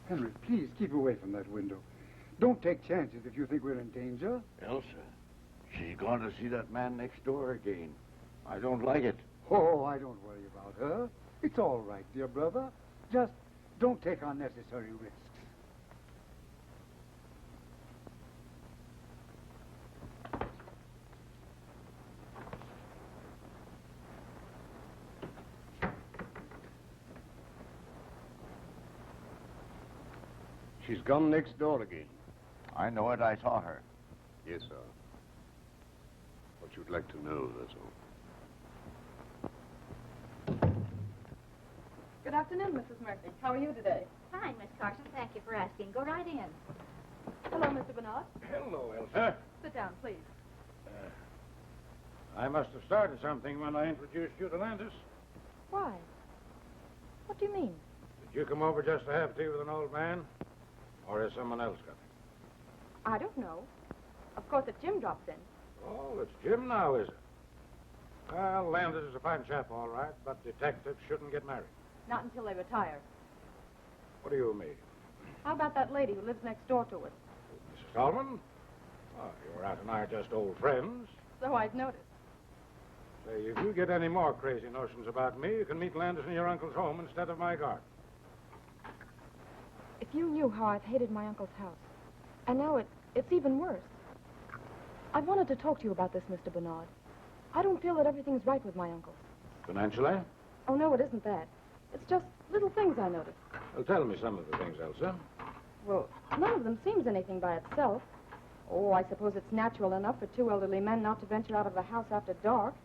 Henry, please keep away from that window. Don't take chances if you think we're in danger. Elsa, she's gone to see that man next door again. I don't like it. Oh, I don't worry about her. It's all right, dear brother. Just don't take unnecessary risks. She's gone next door again. I know it. I saw her. Yes, sir. What you'd like to know, that's all. Good afternoon, Mrs. Murphy. How are you today? Fine, Miss Carson. Thank you for asking. Go right in. Hello, Mr. Bernard. Hello, Elsa. Sit down, please. I must have started something when I introduced you to Landis. Why? What do you mean? Did you come over just to have tea with an old man? Or has someone else come? I don't know. Of course, if Jim drops in. Oh, it's Jim now, is it? Well, Landis is a fine chap, all right, but detectives shouldn't get married. Not until they retire. What do you mean? How about that lady who lives next door to us? Mrs. Tallman? Oh, you and I are just old friends. So I've noticed. Say, if you get any more crazy notions about me, you can meet Landis in your uncle's home instead of my garden. If you knew how I've hated my uncle's house, and now it's even worse. I've wanted to talk to you about this, Mr. Bernard. I don't feel that everything's right with my uncle. Financially? Oh, no, it isn't that. It's just little things I noticed. Well, tell me some of the things, Elsa. Well, none of them seems anything by itself. Oh, I suppose it's natural enough for two elderly men not to venture out of the house after dark.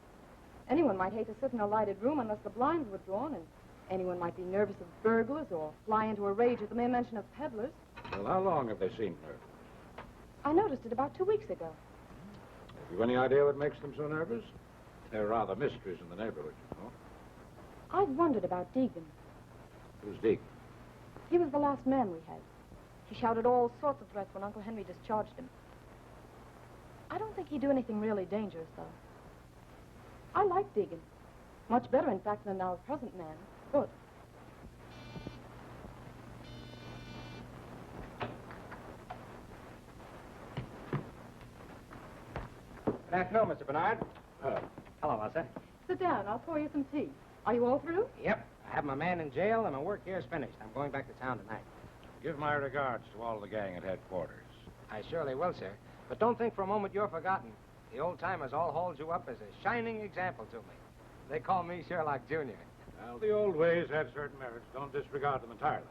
Anyone might hate to sit in a lighted room unless the blinds were drawn, and anyone might be nervous of burglars or fly into a rage at the mere mention of peddlers. Well, how long have they seen her? I noticed it about 2 weeks ago. Have you any idea what makes them so nervous? There are rather mysteries in the neighborhood, you know. I've wondered about Deegan. Who's Deke? He was the last man we had. He shouted all sorts of threats when Uncle Henry discharged him. I don't think he'd do anything really dangerous, though. I like Deegan. Much better, in fact, than our present man, Good. Good afternoon, Mr. Bernard. Hello, Elsa. Sit down. I'll pour you some tea. Are you all through? Yep. I have my man in jail, and my work here is finished. I'm going back to town tonight. Give my regards to all the gang at headquarters. I surely will, sir. But don't think for a moment you're forgotten. The old-timers all hold you up as a shining example to me. They call me Sherlock Jr. Well, the old ways had certain merits. Don't disregard them entirely.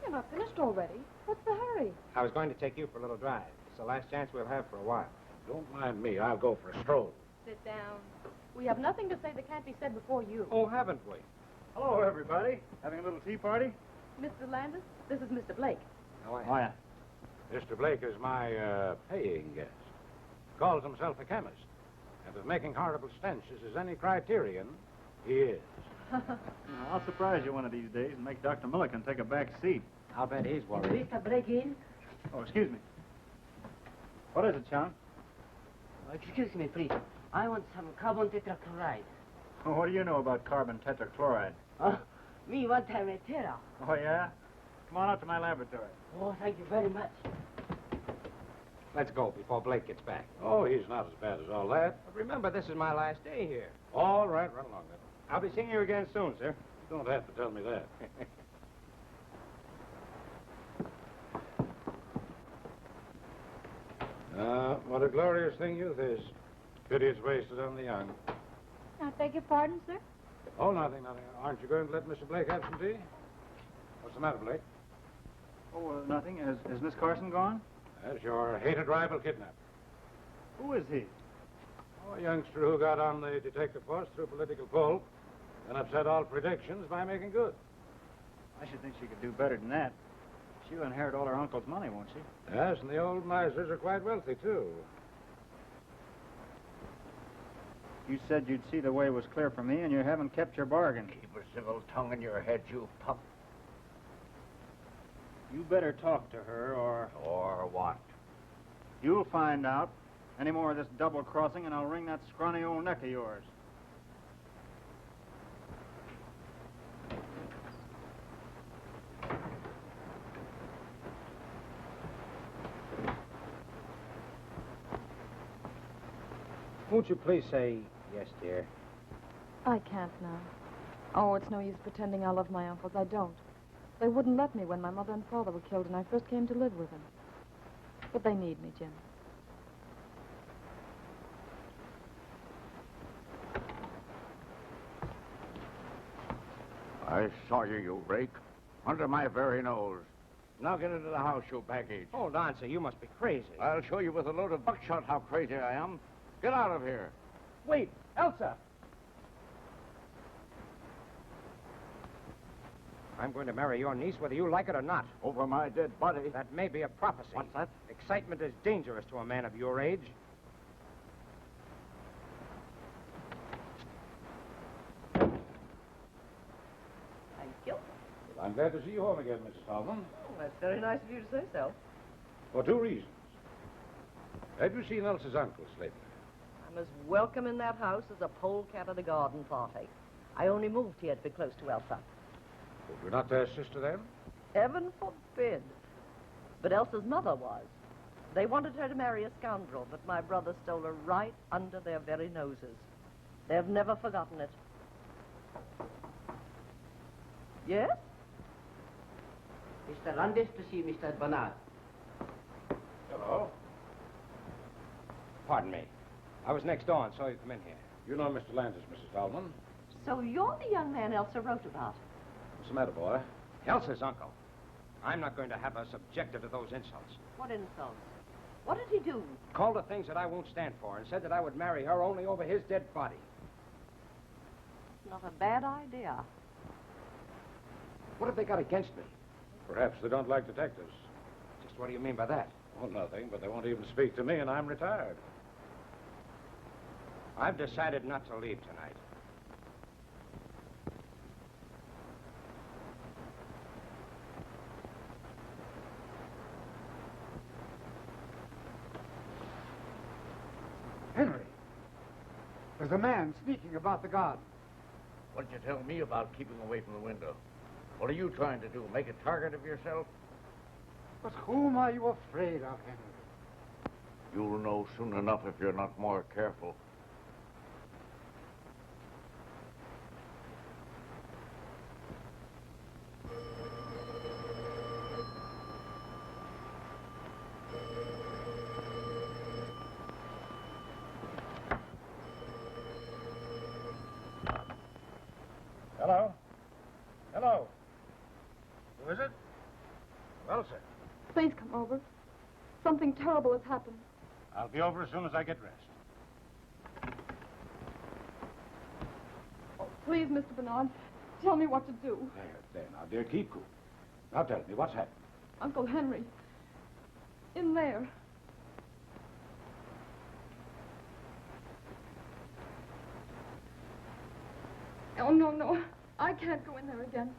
You're not finished already. What's the hurry? I was going to take you for a little drive. It's the last chance we'll have for a while. Don't mind me. I'll go for a stroll. Sit down. We have nothing to say that can't be said before you. Oh, haven't we? Hello, everybody. Having a little tea party? Mr. Landis, this is Mr. Blake. Oh, Oh, yeah. Mr. Blake is my paying guest. Calls himself a chemist. And if making horrible stenches is any criterion, he is. I'll surprise you one of these days and make Dr. Milliken take a back seat. I'll bet he's worried. Mr. Blake in? Oh, excuse me. What is it, Sean? Excuse me, please. I want some carbon tetrachloride. Oh, what do you know about carbon tetrachloride? Oh, me want a Matera. Oh, yeah? Come on out to my laboratory. Oh, thank you very much. Let's go before Blake gets back. Oh, he's not as bad as all that. But remember, this is my last day here. All right, run along then. I'll be seeing you again soon, sir. You don't have to tell me that. What a glorious thing youth is. Pity it's wasted on the young. I beg your pardon, sir? Oh, nothing. Aren't you going to let Mr. Blake have some tea? What's the matter, Blake? Oh, nothing. Is Miss Carson gone? That's your hated rival kidnapper. Who is he? Oh, a youngster who got on the detective force through political pull and upset all predictions by making good. I should think she could do better than that. She'll inherit all her uncle's money, won't she? Yes, and the old misers are quite wealthy, too. You said you'd see the way was clear for me, and you haven't kept your bargain. Keep a civil tongue in your head, you pup. You better talk to her, or... Or what? You'll find out. Any more of this double-crossing, and I'll wring that scrawny old neck of yours. Won't you please say yes, dear? I can't now. Oh, it's no use pretending I love my uncles. I don't. They wouldn't let me when my mother and father were killed and I first came to live with them. But they need me, Jim. I saw you, you rake. Under my very nose. Now get into the house, you baggage. Hold on, sir. You must be crazy. I'll show you with a load of buckshot how crazy I am. Get out of here. Wait, Elsa! I'm going to marry your niece whether you like it or not. Over my dead body. That may be a prophecy. What's that? Excitement is dangerous to a man of your age. Thank you. Well, I'm glad to see you home again, Mrs. Tallman. Oh, that's very nice of you to say so. For two reasons. Have you seen Elsa's uncles lately? I'm as welcome in that house as a polecat at a garden party. I only moved here to be close to Elsa. Well, you're not their sister, then? Heaven forbid. But Elsa's mother was. They wanted her to marry a scoundrel, but my brother stole her right under their very noses. They've never forgotten it. Yes? Mr. Landis to see Mr. Bernard. Hello. Pardon me. I was next door and saw you come in here. You know Mr. Landis, Mrs. Tallman. So you're the young man Elsa wrote about. What's the matter, boy? Elsa's uncle. I'm not going to have her subjected to those insults. What insults? What did he do? Called her things that I won't stand for and said that I would marry her only over his dead body. Not a bad idea. What have they got against me? Perhaps they don't like detectives. Just what do you mean by that? Oh, nothing, but they won't even speak to me, and I'm retired. I've decided not to leave tonight. Henry, there's a man sneaking about the garden. What'd you tell me about keeping away from the window? What are you trying to do? Make a target of yourself? But whom are you afraid of, Henry? You'll know soon enough if you're not more careful. Hello? Hello? Who is it? Elsa. Please come over. Something terrible has happened. I'll be over as soon as I get dressed. Oh, please, Mr. Bernard, tell me what to do. There, now, dear, keep cool. Now tell me, what's happened? Uncle Henry. In there. Oh, no. I can't go in there again.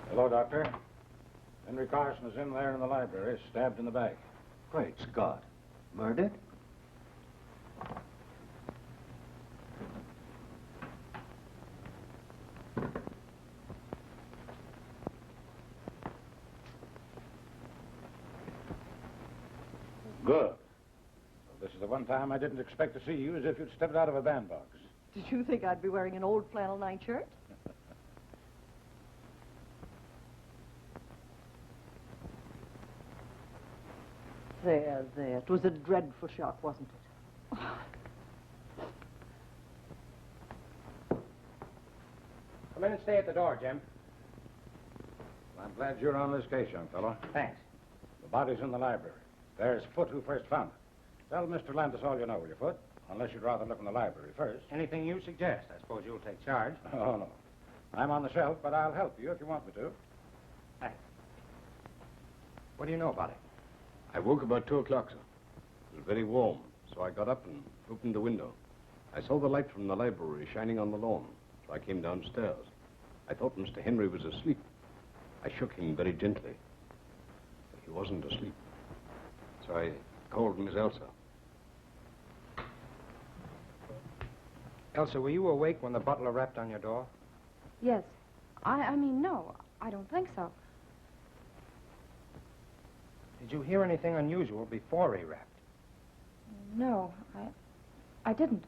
Hello, Doctor. Henry Carson is in there in the library, stabbed in the back. Great Scott. Murdered? Good. Well, this is the one time I didn't expect to see you, as if you'd stepped out of a bandbox. Did you think I'd be wearing an old flannel nightshirt? There. It was a dreadful shock, wasn't it? Come in and stay at the door, Jim. Well, I'm glad you're on this case, young fellow. Thanks. The body's in the library. There's Foot who first found it. Tell Mr. Landis all you know, will you, Foot? Unless you'd rather look in the library first. Anything you suggest. I suppose you'll take charge. Oh, no. I'm on the shelf, but I'll help you if you want me to. Thanks. What do you know about it? I woke about 2 o'clock, sir. It was very warm, so I got up and opened the window. I saw the light from the library shining on the lawn, so I came downstairs. I thought Mr. Henry was asleep. I shook him very gently. But he wasn't asleep. So I called Miss Elsa. Elsa, were you awake when the butler rapped on your door? Yes. I mean, no. I don't think so. Did you hear anything unusual before he rapped? No, I didn't.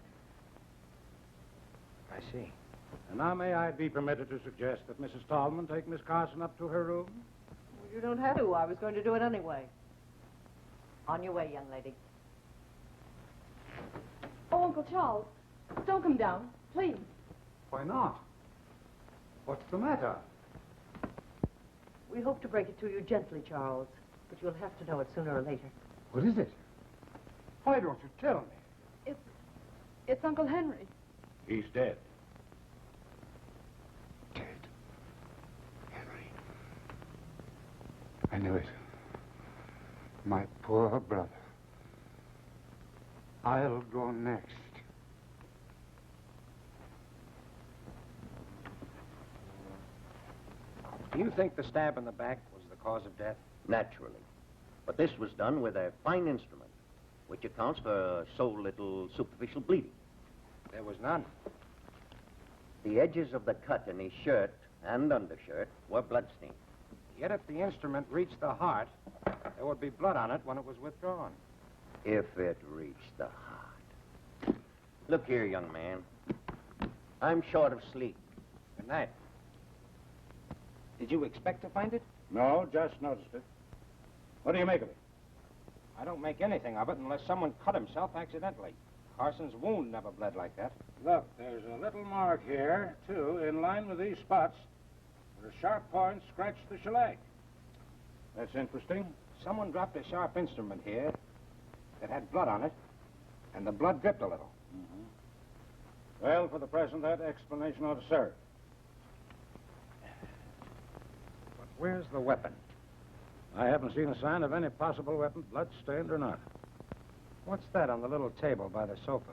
I see. And now may I be permitted to suggest that Mrs. Tallman take Miss Carson up to her room? Well, you don't have to. I was going to do it anyway. On your way, young lady. Oh, Uncle Charles, don't come down, please. Why not? What's the matter? We hope to break it to you gently, Charles, but you'll have to know it sooner or later. What is it? Why don't you tell me? It's Uncle Henry. He's dead. Dead. Henry. I knew it. My poor brother. I'll go next. Do you think the stab in the back was the cause of death? Naturally. But this was done with a fine instrument, which accounts for so little superficial bleeding. There was none. The edges of the cut in his shirt and undershirt were bloodstained. Yet if the instrument reached the heart, there would be blood on it when it was withdrawn. If it reached the heart. Look here, young man. I'm short of sleep. Good night. Did you expect to find it? No, just noticed it. What do you make of it? I don't make anything of it unless someone cut himself accidentally. Carson's wound never bled like that. Look, there's a little mark here, too, in line with these spots, where a sharp point scratched the shellac. That's interesting. Someone dropped a sharp instrument here that had blood on it, and the blood dripped a little. Mm-hmm. Well, for the present, that explanation ought to serve. But where's the weapon? I haven't seen a sign of any possible weapon, blood-stained or not. What's that on the little table by the sofa?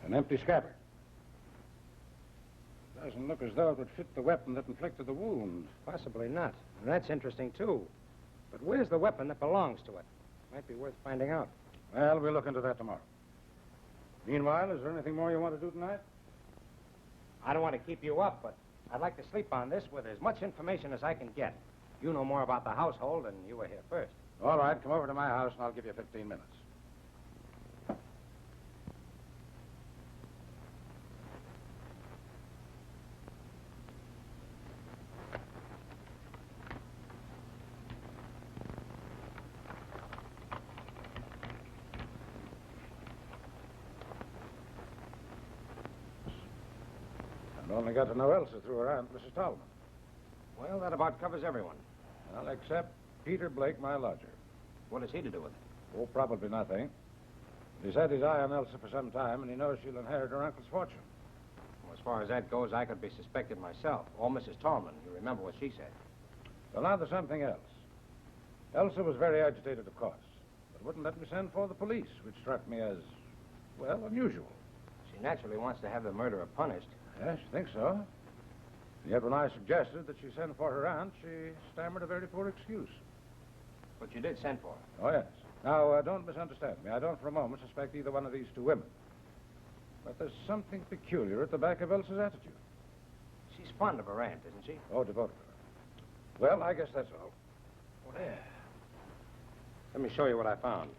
An empty scabbard. Doesn't look as though it would fit the weapon that inflicted the wound. Possibly not. And that's interesting, too. But where's the weapon that belongs to it? Might be worth finding out. Well, we'll look into that tomorrow. Meanwhile, is there anything more you want to do tonight? I don't want to keep you up, but I'd like to sleep on this with as much information as I can get. You know more about the household, and you were here first. All right, come over to my house, and I'll give you 15 minutes. Only got to know Elsa through her aunt, Mrs. Tallman. Well, that about covers everyone. Well, except Peter Blake, my lodger. What has he to do with it? Oh, probably nothing. But he's had his eye on Elsa for some time, and he knows she'll inherit her uncle's fortune. Well, as far as that goes, I could be suspected myself. Or Mrs. Tallman. You remember what she said. Well, now there's something else. Elsa was very agitated, of course, but wouldn't let me send for the police, which struck me as, well, unusual. She naturally wants to have the murderer punished. Yes, you think so? And yet when I suggested that she send for her aunt, she stammered a very poor excuse. But you did send for her. Oh, yes. Now, don't misunderstand me. I don't for a moment suspect either one of these two women. But there's something peculiar at the back of Elsa's attitude. She's fond of her aunt, isn't she? Oh, devoted to her. Well, I guess that's all. Well, yeah. Let me show you what I found.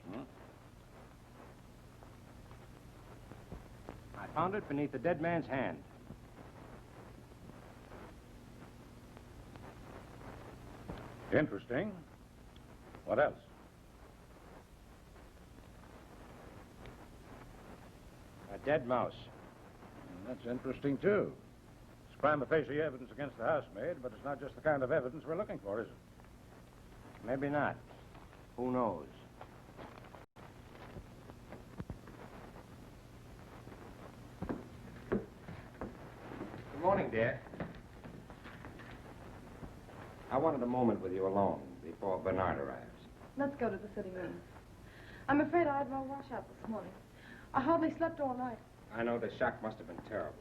I found it beneath the dead man's hand. Interesting. What else? A dead mouse. That's interesting, too. It's prima facie evidence against the housemaid, but it's not just the kind of evidence we're looking for, is it? Maybe not. Who knows? Good morning, dear. I wanted a moment with you alone before Bernard arrives. Let's go to the sitting room. I'm afraid I had no washout this morning. I hardly slept all night. I know the shock must have been terrible.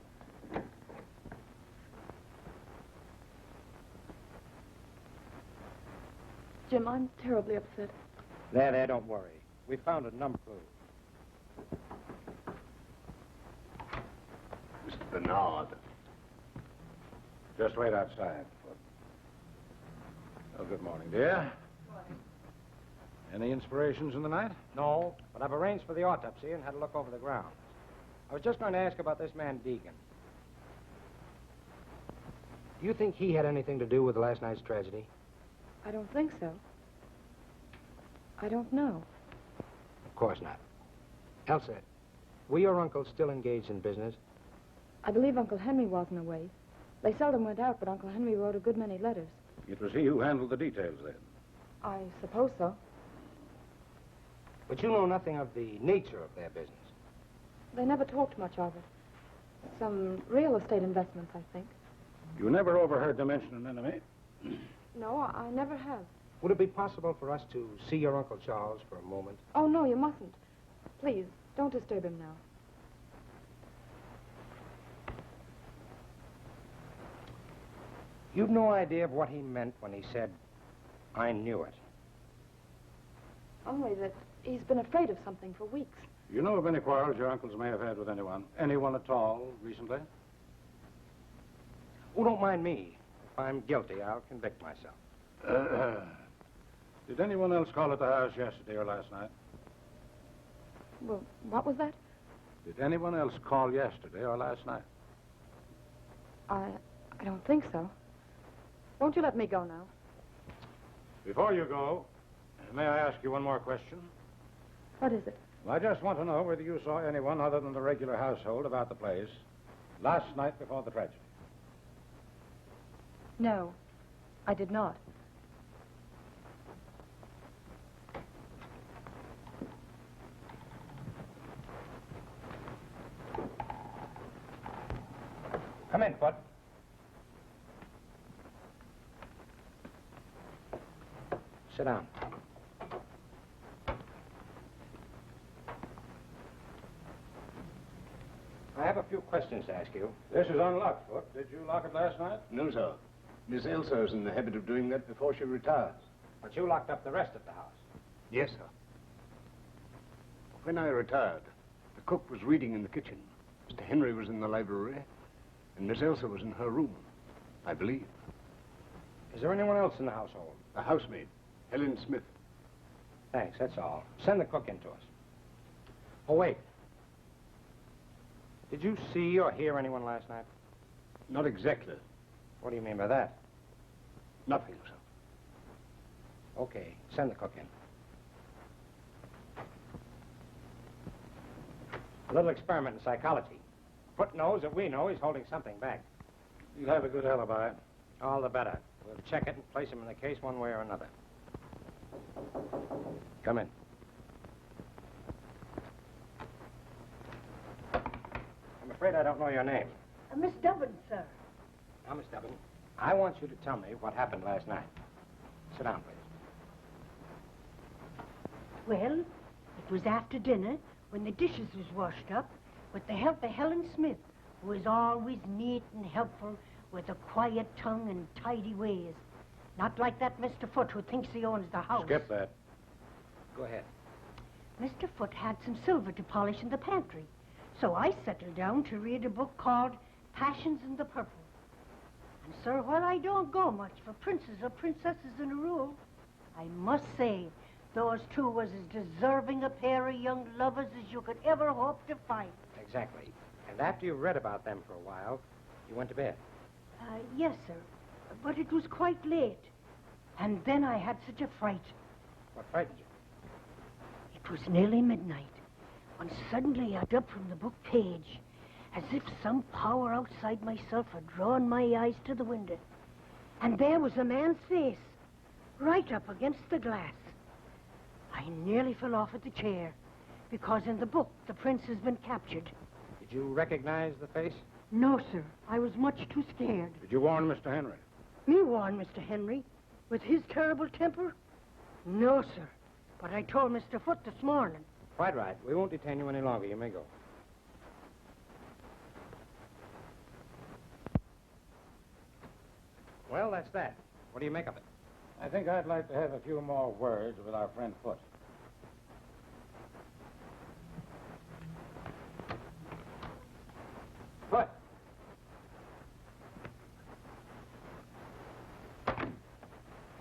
Jim, I'm terribly upset. There, don't worry. We found a number of clues. Mr. Bernard. Just wait outside. Oh, good morning, dear. Any inspirations in the night? No, but I've arranged for the autopsy and had a look over the grounds. I was just going to ask about this man Deegan. Do you think he had anything to do with last night's tragedy? I don't think so. I don't know. Of course not. Elsa, were your uncles still engaged in business? I believe Uncle Henry wasn't away. They seldom went out, but Uncle Henry wrote a good many letters. It was he who handled the details then. I suppose so. But you know nothing of the nature of their business. They never talked much of it. Some real estate investments, I think. You never overheard them mention an enemy? No, I never have. Would it be possible for us to see your Uncle Charles for a moment? Oh, no, you mustn't. Please, don't disturb him now. You've no idea of what he meant when he said, I knew it. Only that he's been afraid of something for weeks. You know of any quarrels your uncles may have had with anyone? Anyone at all, recently? Oh, don't mind me. If I'm guilty, I'll convict myself. Did anyone else call at the house yesterday or last night? Well, what was that? Did anyone else call yesterday or last night? I don't think so. Won't you let me go now? Before you go, may I ask you one more question? What is it? I just want to know whether you saw anyone other than the regular household about the place last night before the tragedy. No, I did not. Come in, Foot. Sit down. I have a few questions to ask you. This is unlocked, Foot. Did you lock it last night? No, sir. Miss Elsa is in the habit of doing that before she retires. But you locked up the rest of the house. Yes, sir. When I retired, the cook was reading in the kitchen. Mr. Henry was in the library, and Miss Elsa was in her room, I believe. Is there anyone else in the household? A housemaid, Helen Smith. Thanks, that's all. Send the cook in to us. Oh, wait. Did you see or hear anyone last night? Not exactly. What do you mean by that? Nothing, sir. Okay, send the cook in. A little experiment in psychology. Foot knows that we know he's holding something back. You'll have a good alibi. All the better. We'll check it and place him in the case one way or another. Come in. I'm afraid I don't know your name. Miss Dubbin, sir. Now, Miss Dubbin, I want you to tell me what happened last night. Sit down, please. Well, it was after dinner when the dishes was washed up with the help of Helen Smith, who is always neat and helpful with a quiet tongue and tidy ways. Not like that Mr. Foote who thinks he owns the house. Skip that. Go ahead. Mr. Foote had some silver to polish in the pantry, so I settled down to read a book called Passions in the Purple. And, sir, while I don't go much for princes or princesses in a rule, I must say those two was as deserving a pair of young lovers as you could ever hope to find. Exactly. And after you read about them for a while, you went to bed. Yes, sir. But it was quite late. And then I had such a fright. What frightened you? It was nearly midnight when suddenly I looked up from the book page as if some power outside myself had drawn my eyes to the window. And there was a man's face right up against the glass. I nearly fell off at the chair because in the book the prince has been captured. Did you recognize the face? No, sir. I was much too scared. Did you warn Mr. Henry? Me warn Mr. Henry with his terrible temper? No, sir. But I told Mr. Foote this morning. Quite right. We won't detain you any longer. You may go. Well, that's that. What do you make of it? I think I'd like to have a few more words with our friend Foot. Foot.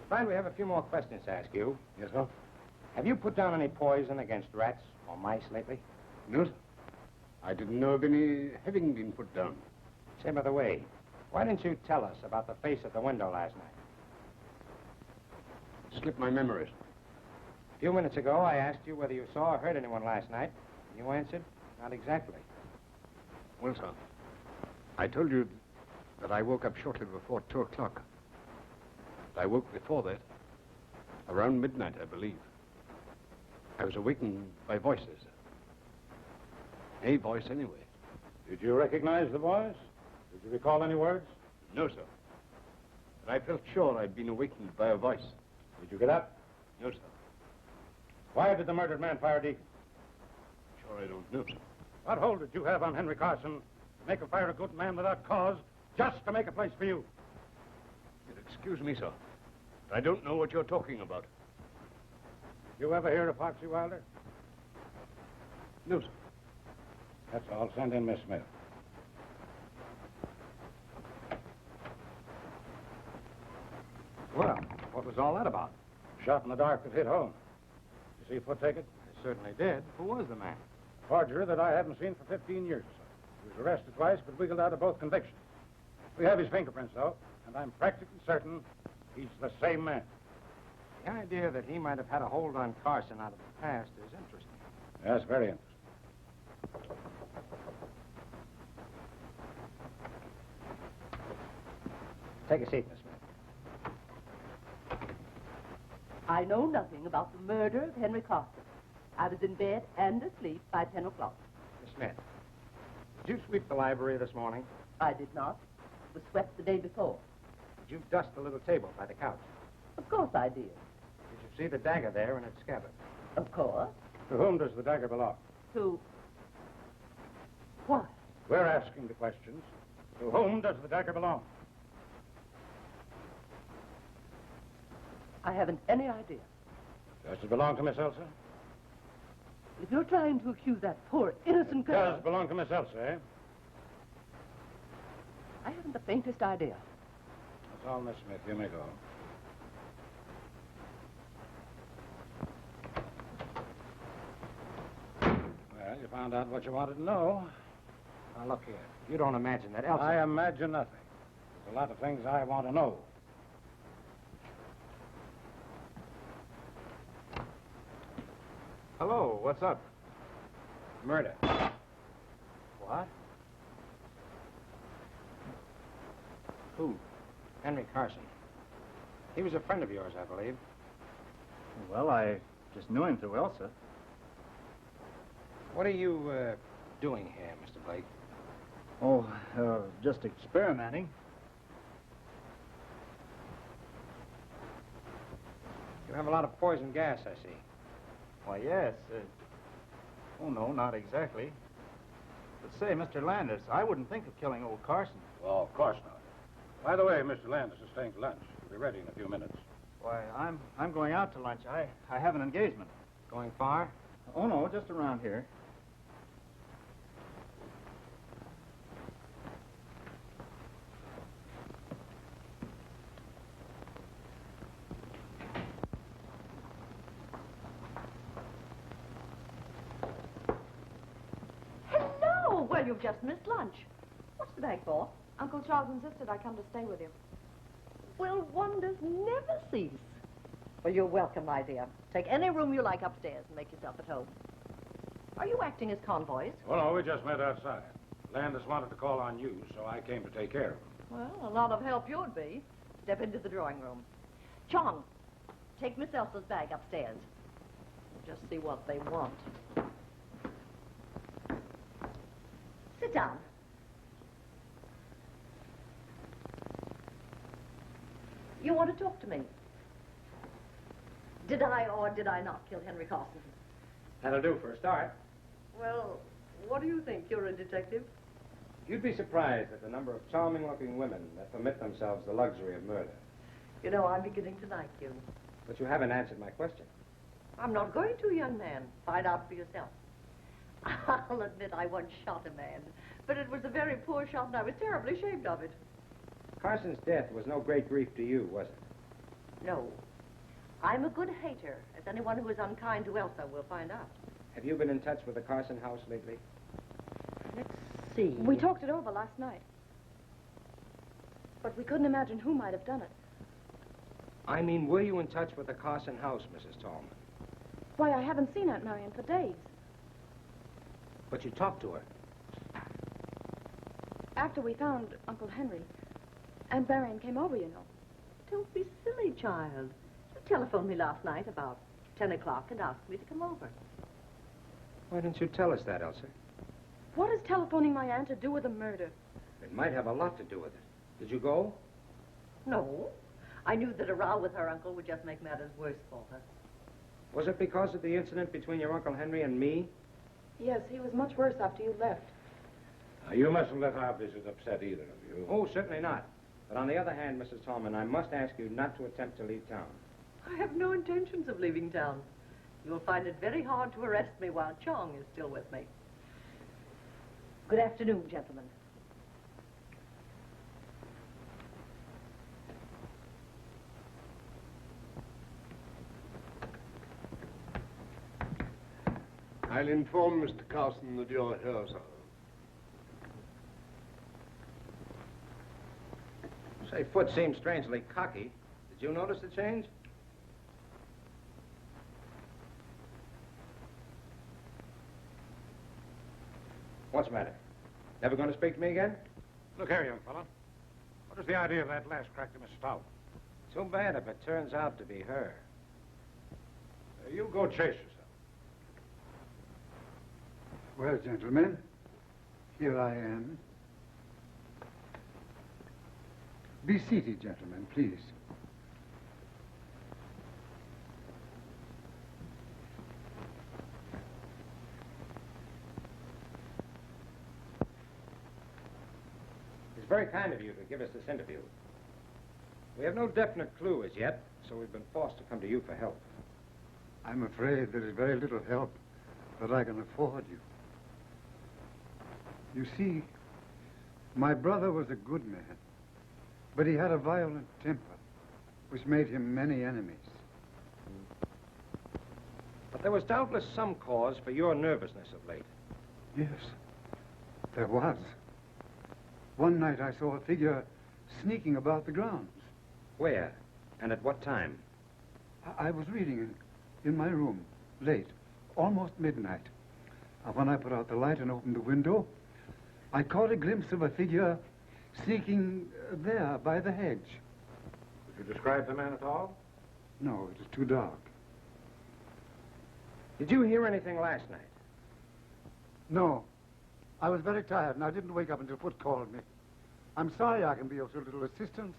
Find we have a few more questions to ask you. Yes, sir? Have you put down any poison against rats or mice lately? No, sir. I didn't know of any having been put down. Say, by the way, why didn't you tell us about the face at the window last night? Slipped my memory. A few minutes ago, I asked you whether you saw or heard anyone last night. You answered, not exactly. Well, sir, I told you that I woke up shortly before 2 o'clock. I woke before that, around midnight, I believe. I was awakened by voices. A voice, anyway. Did you recognize the voice? Did you recall any words? No, sir. But I felt sure I'd been awakened by a voice. Did you get up? No, sir. Why did the murdered man fire Deacon? Sure I don't know, sir. What hold did you have on Henry Carson to make him fire a good man without cause, just to make a place for you? You'll excuse me, sir. But I don't know what you're talking about. Did you ever hear of Foxy Wilder? No, sir. That's all. Send in Miss Smith. Well, what was all that about? Shot in the dark that hit home. You see Foot take it? I certainly did. Who was the man? Forger that I haven't seen for 15 years or so. He was arrested twice, but wiggled out of both convictions. We have his fingerprints, though, and I'm practically certain he's the same man. The idea that he might have had a hold on Carson out of the past is interesting. Yes, very interesting. Take a seat, Miss Smith. I know nothing about the murder of Henry Carson. I was in bed and asleep by 10 o'clock. Miss Smith, did you sweep the library this morning? I did not. It was swept the day before. Did you dust the little table by the couch? Of course I did. Did you see the dagger there in its scabbard? Of course. To whom does the dagger belong? To... What? We're asking the questions. To whom does the dagger belong? I haven't any idea. Does it belong to Miss Elsa? If you're trying to accuse that poor innocent girl... Does belong to Miss Elsa, eh? I haven't the faintest idea. That's all, Miss Smith. You may go. Well, you found out what you wanted to know. Now, look here. You don't imagine that Elsa... I imagine nothing. There's a lot of things I want to know. Hello, what's up? Murder. What? Who? Henry Carson. He was a friend of yours, I believe. Well, I just knew him through Elsa. What are you, doing here, Mr. Blake? Oh, just experimenting. You have a lot of poison gas, I see. Why, yes. Oh, no, not exactly. But say, Mr. Landis, I wouldn't think of killing old Carson. Well, of course not. By the way, Mr. Landis is staying to lunch. He'll be ready in a few minutes. Why, I'm going out to lunch. I have an engagement. Going far? Oh, no, just around here. Hello! Well, you've just missed lunch. What's the bag for? Uncle Charles insisted I come to stay with you. Well, wonders never cease. Well, you're welcome, my dear. Take any room you like upstairs and make yourself at home. Are you acting as convoys? Well, no, we just met outside. Landis wanted to call on you, so I came to take care of him. Well, a lot of help you'd be. Step into the drawing room. Chong, take Miss Elsa's bag upstairs. Just see what they want. Sit down. You want to talk to me? Did I or did I not kill Henry Carson? That'll do for a start. Well, what do you think? You're a detective? You'd be surprised at the number of charming-looking women that permit themselves the luxury of murder. You know, I'm beginning to like you. But you haven't answered my question. I'm not going to, young man. Find out for yourself. I'll admit I once shot a man, but it was a very poor shot, and I was terribly ashamed of it. Carson's death was no great grief to you, was it? No. I'm a good hater, as anyone who is unkind to Elsa will find out. Have you been in touch with the Carson house lately? Let's see. We talked it over last night. But we couldn't imagine who might have done it. I mean, were you in touch with the Carson house, Mrs. Tallman? Why, I haven't seen Aunt Marion for days. But you talked to her. After we found Uncle Henry, Aunt Marion came over, you know. Don't be silly, child. You telephoned me last night about 10 o'clock and asked me to come over. Why didn't you tell us that, Elsa? What has telephoning my aunt to do with the murder? It might have a lot to do with it. Did you go? No. I knew that a row with her uncle would just make matters worse for her. Was it because of the incident between your Uncle Henry and me? Yes, he was much worse after you left. You mustn't let our visit upset either of you. Oh, certainly not. But on the other hand, Mrs. Tallman, I must ask you not to attempt to leave town. I have no intentions of leaving town. You'll find it very hard to arrest me while Chong is still with me. Good afternoon, gentlemen. I'll inform Mr. Carson that you're here, sir. Say, Foot seems strangely cocky. Did you notice the change? What's the matter? Never going to speak to me again? Look here, young fella. What is the idea of that last crack to Miss Stout? Too bad if it turns out to be her. You go chase yourself. Well, gentlemen, here I am. Be seated, gentlemen, please. It's very kind of you to give us this interview. We have no definite clue as yet, so we've been forced to come to you for help. I'm afraid there is very little help that I can afford you. You see, my brother was a good man, but he had a violent temper, which made him many enemies. But there was doubtless some cause for your nervousness of late. Yes, there was. One night I saw a figure sneaking about the grounds. Where? And at what time? I was reading in my room, late, almost midnight. When I put out the light and opened the window, I caught a glimpse of a figure sneaking there by the hedge. Could you describe the man at all? No, it was too dark. Did you hear anything last night? No. I was very tired, and I didn't wake up until Foot called me. I'm sorry I can be of so little assistance,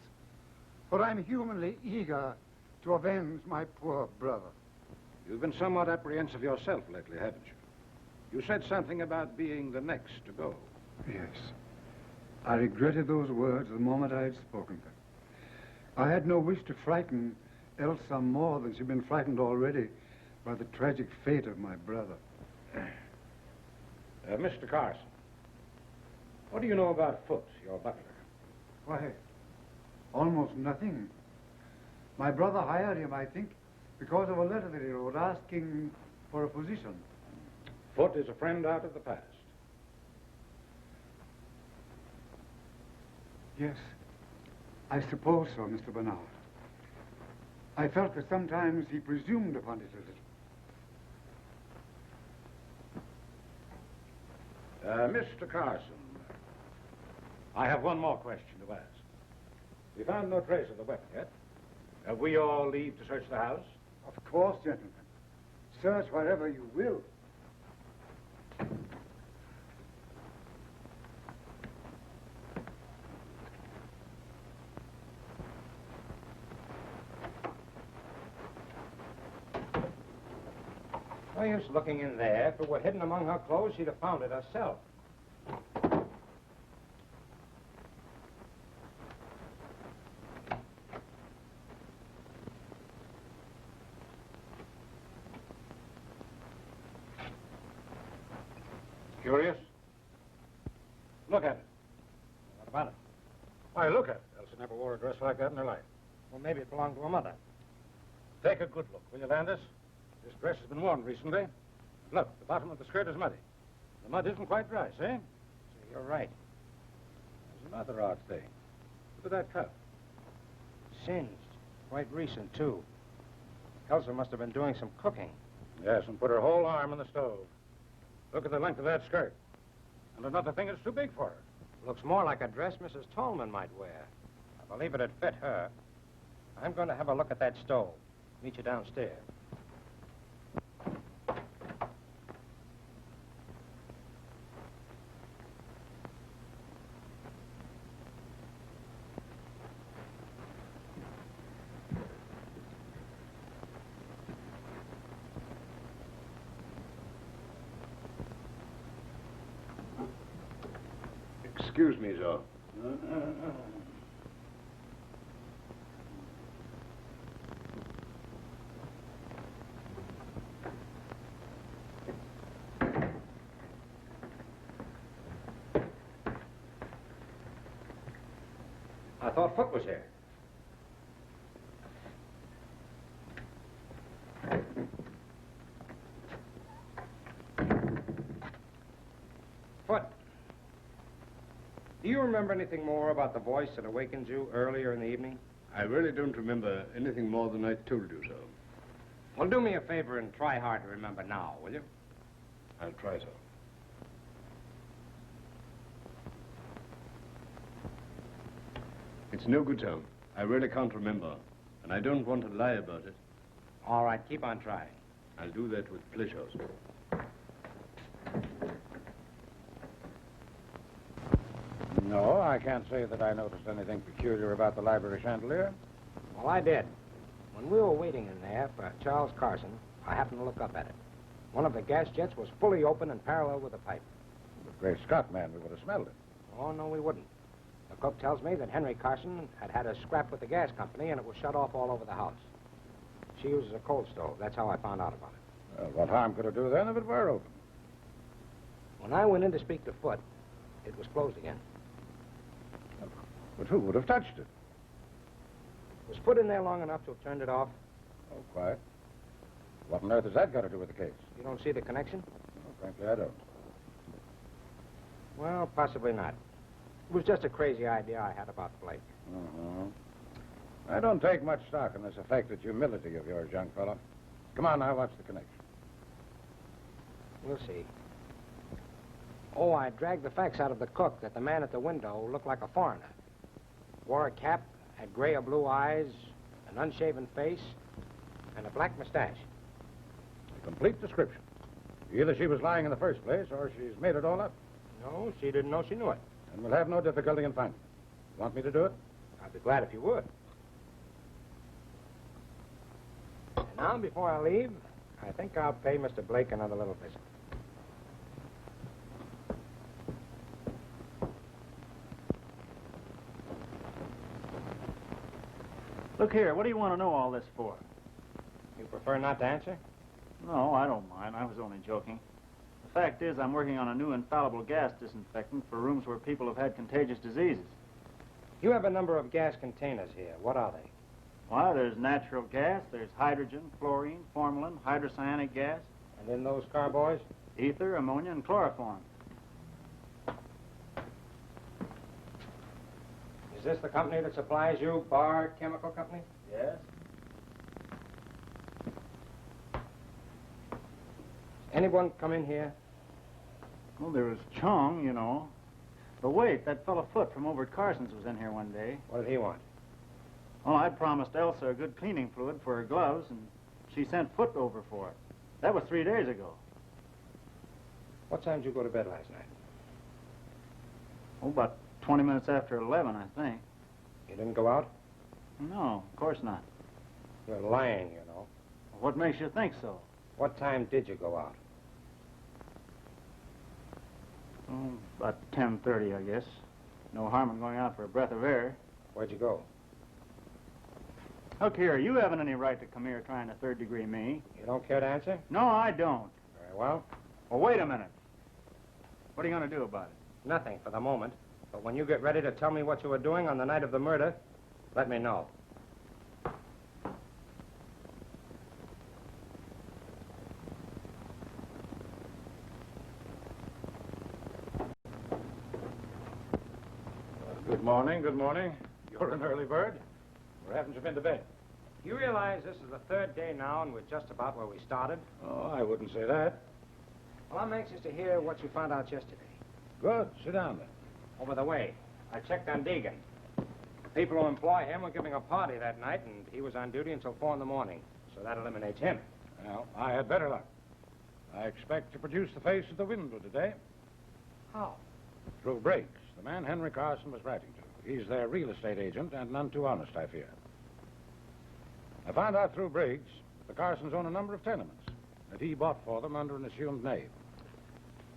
but I'm humanly eager to avenge my poor brother. You've been somewhat apprehensive yourself lately, haven't you? You said something about being the next to go. Yes. I regretted those words the moment I had spoken them. I had no wish to frighten Elsa more than she'd been frightened already by the tragic fate of my brother. Mr. Carson, what do you know about Foot, your butler? Why, almost nothing. My brother hired him, I think, because of a letter that he wrote asking for a position. Foot is a friend out of the past. Yes, I suppose so, Mr. Bernard. I felt that sometimes he presumed upon it a little. Mr. Carson, I have one more question to ask. We found no trace of the weapon yet. Have we all leave to search the house? Of course, gentlemen. Search wherever you will. No use looking in there. If it were hidden among her clothes, she'd have found it herself. Curious? Look at it. What about it? Why, look at it. Elsa never wore a dress like that in her life. Well, maybe it belonged to her mother. Take a good look, will you, Landis? This dress has been worn recently. Look, the bottom of the skirt is muddy. The mud isn't quite dry, see? So you're right. There's another odd thing. Look at that cuff. Singed. Quite recent, too. Elsa must have been doing some cooking. Yes, and put her whole arm in the stove. Look at the length of that skirt. And another thing is too big for her. Looks more like a dress Mrs. Tallman might wear. I believe it'd fit her. I'm going to have a look at that stove. Meet you downstairs. Excuse me, sir. I thought Foot was here. Foot. Do you remember anything more about the voice that awakened you earlier in the evening? I really don't remember anything more than I told you, sir. Well, do me a favor and try hard to remember now, will you? I'll try, sir. It's no good, sir. I really can't remember, and I don't want to lie about it. All right, keep on trying. I'll do that with pleasure, sir. No, I can't say that I noticed anything peculiar about the library chandelier. Well, I did. When we were waiting in there for Charles Carson, I happened to look up at it. One of the gas jets was fully open and parallel with the pipe. But Great Scott, man, we would have smelled it. Oh, no, we wouldn't. The cook tells me that Henry Carson had a scrap with the gas company and it was shut off all over the house. She uses a coal stove. That's how I found out about it. Well, what harm could it do then if it were open? When I went in to speak to Foot, it was closed again. But who would have touched it? Was Foot in there long enough to have turned it off? Oh, quiet. What on earth has that got to do with the case? You don't see the connection? No, frankly, I don't. Well, possibly not. It was just a crazy idea I had about Blake. I don't take much stock in this affected humility of yours, young fellow. Come on now, what's the connection? We'll see. Oh, I dragged the facts out of the cook that the man at the window looked like a foreigner. Wore a cap, had gray or blue eyes, an unshaven face, and a black mustache. A complete description. Either she was lying in the first place, or she's made it all up. No, she didn't know she knew it. And we'll have no difficulty in finding it. Want me to do it? I'd be glad if you would. And now, before I leave, I think I'll pay Mr. Blake another little visit. Look here, what do you want to know all this for? You prefer not to answer? No, I don't mind. I was only joking. The fact is, I'm working on a new infallible gas disinfectant for rooms where people have had contagious diseases. You have a number of gas containers here. What are they? Why, there's natural gas, there's hydrogen, fluorine, formalin, hydrocyanic gas. And in those carboys? Ether, ammonia, and chloroform. Is this the company that supplies you, Bar Chemical Company? Yes. Anyone come in here? Well, there was Chong, you know. But wait, that fellow Foot from over at Carson's was in here one day. What did he want? Well, I promised Elsa a good cleaning fluid for her gloves, and she sent Foot over for it. That was 3 days ago. What time did you go to bed last night? Oh, about 20 minutes after 11, I think. You didn't go out? No, of course not. You're lying, you know. What makes you think so? What time did you go out? Oh, about 10:30, I guess. No harm in going out for a breath of air. Where'd you go? Look here, you haven't any right to come here trying to third-degree me. You don't care to answer? No, I don't. Very well. Well, wait a minute. What are you going to do about it? Nothing for the moment. But when you get ready to tell me what you were doing on the night of the murder, let me know. Good morning, good morning. You're an early bird. Or haven't you been to bed? You realize this is the third day now, and we're just about where we started? Oh, I wouldn't say that. Well, I'm anxious to hear what you found out yesterday. Good. Sit down then. Over the way, I checked on Deegan. The people who employ him were giving a party that night, and he was on duty until 4 in the morning. So that eliminates him. Well, I had better luck. I expect to produce the face at the window today. How? Through Briggs, the man Henry Carson was writing to. He's their real estate agent, and none too honest, I fear. I found out through Briggs the Carsons own a number of tenements that he bought for them under an assumed name.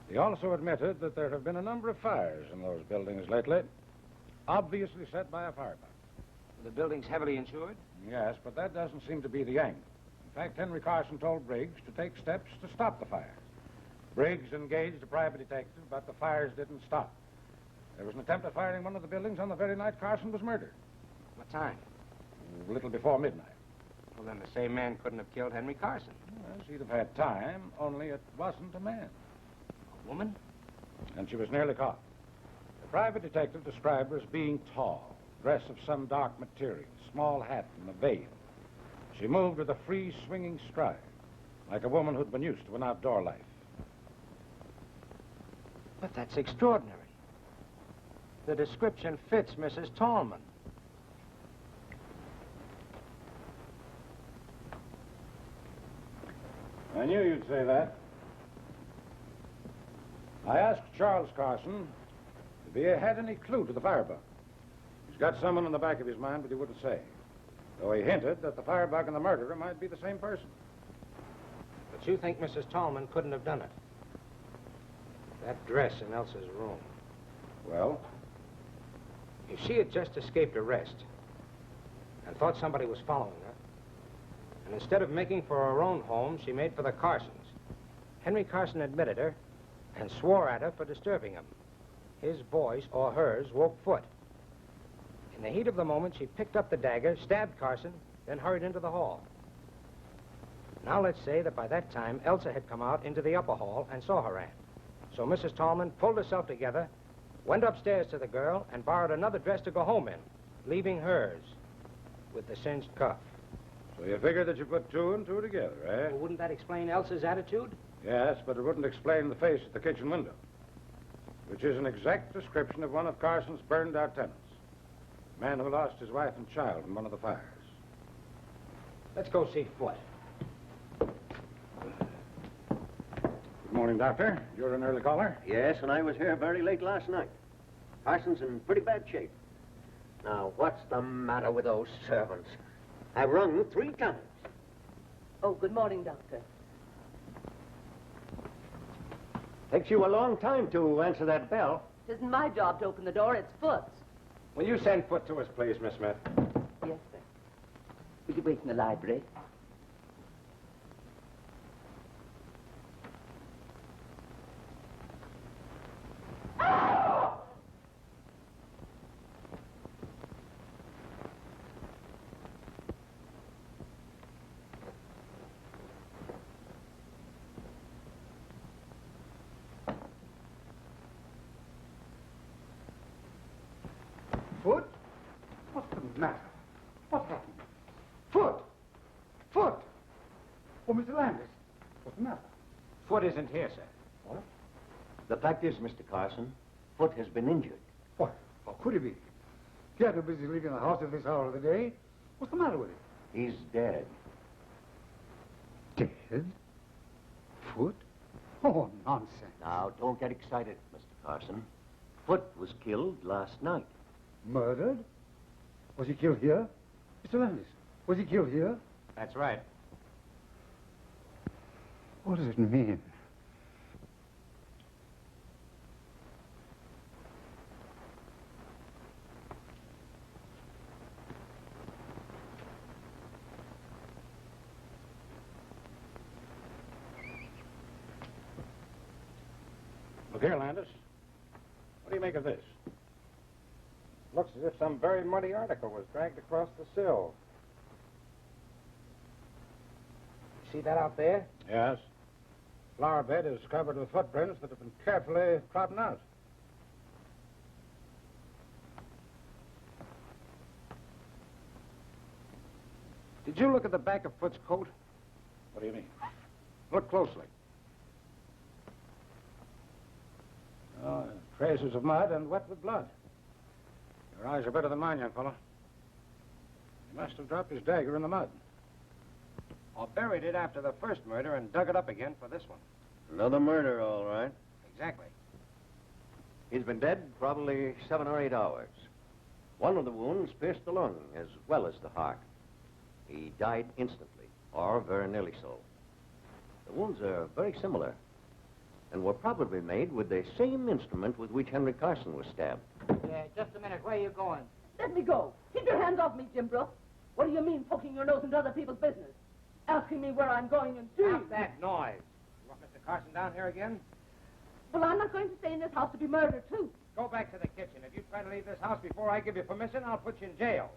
He also admitted that there have been a number of fires in those buildings lately, obviously set by a firebug. The building's heavily insured? Yes, but that doesn't seem to be the angle. In fact, Henry Carson told Briggs to take steps to stop the fires. Briggs engaged a private detective, but the fires didn't stop. There was an attempt at firing one of the buildings on the very night Carson was murdered. What time? A little before midnight. Well, then the same man couldn't have killed Henry Carson. Yes, he'd have had time, only it wasn't a man. A woman? And she was nearly caught. The private detective described her as being tall, dress of some dark material, small hat and a veil. She moved with a free, swinging stride, like a woman who'd been used to an outdoor life. But that's extraordinary. The description fits Mrs. Tallman. I knew you'd say that. I asked Charles Carson if he had any clue to the firebug. He's got someone in the back of his mind, but he wouldn't say. Though he hinted that the firebug and the murderer might be the same person. But you think Mrs. Tallman couldn't have done it? That dress in Elsa's room. Well? If she had just escaped arrest and thought somebody was following her, and instead of making for her own home, she made for the Carsons. Henry Carson admitted her and swore at her for disturbing him. His voice, or hers, woke foot. In the heat of the moment, she picked up the dagger, stabbed Carson, then hurried into the hall. Now let's say that by that time, Elsa had come out into the upper hall and saw her aunt. So Mrs. Tallman pulled herself together, went upstairs to the girl, and borrowed another dress to go home in, leaving hers with the singed cuff. So you figure that you put two and two together, eh? Well, wouldn't that explain Elsa's attitude? Yes, but it wouldn't explain the face at the kitchen window, which is an exact description of one of Carson's burned-out tenants. A man who lost his wife and child in one of the fires. Let's go see Foot. Good morning, Doctor. You're an early caller? Yes, and I was here very late last night. Carson's in pretty bad shape. Now, what's the matter with those servants? I've rung 3 times. Oh, good morning, Doctor. Takes you a long time to answer that bell. It isn't my job to open the door, it's Foot's. Will you send Foot to us, please, Miss Smith? Yes, sir. Will you wait in the library? Foot? What's the matter? What happened? Foot! Foot! Oh, Mr. Landis, what's the matter? Foot isn't here, sir. What? The fact is, Mr. Carson, Foot has been injured. What? How could he be? He had no business leaving the house at this hour of the day. What's the matter with him? He's dead. Dead? Foot? Oh, nonsense. Now, don't get excited, Mr. Carson. Foot was killed last night. Murdered? Was he killed here? Mr. Landis, was he killed here? That's right. What does it mean? Look here, Landis. What do you make of this? Looks as if some very muddy article was dragged across the sill. See that out there? Yes. Flower bed is covered with footprints that have been carefully trodden out. Did you look at the back of Foot's coat? What do you mean? Look closely. Oh, traces of mud and wet with blood. Your eyes are better than mine, young fellow. He must have dropped his dagger in the mud. Or buried it after the first murder and dug it up again for this one. Another murder, all right. Exactly. He's been dead probably 7 or 8 hours. One of the wounds pierced the lung as well as the heart. He died instantly, or very nearly so. The wounds are very similar and were probably made with the same instrument with which Henry Carson was stabbed. Yeah, just a minute. Where are you going? Let me go. Keep your hands off me, Jim Brooks. What do you mean, poking your nose into other people's business? Asking me where I'm going and doing. Stop that noise. You want Mr. Carson down here again? Well, I'm not going to stay in this house to be murdered, too. Go back to the kitchen. If you try to leave this house before I give you permission, I'll put you in jail.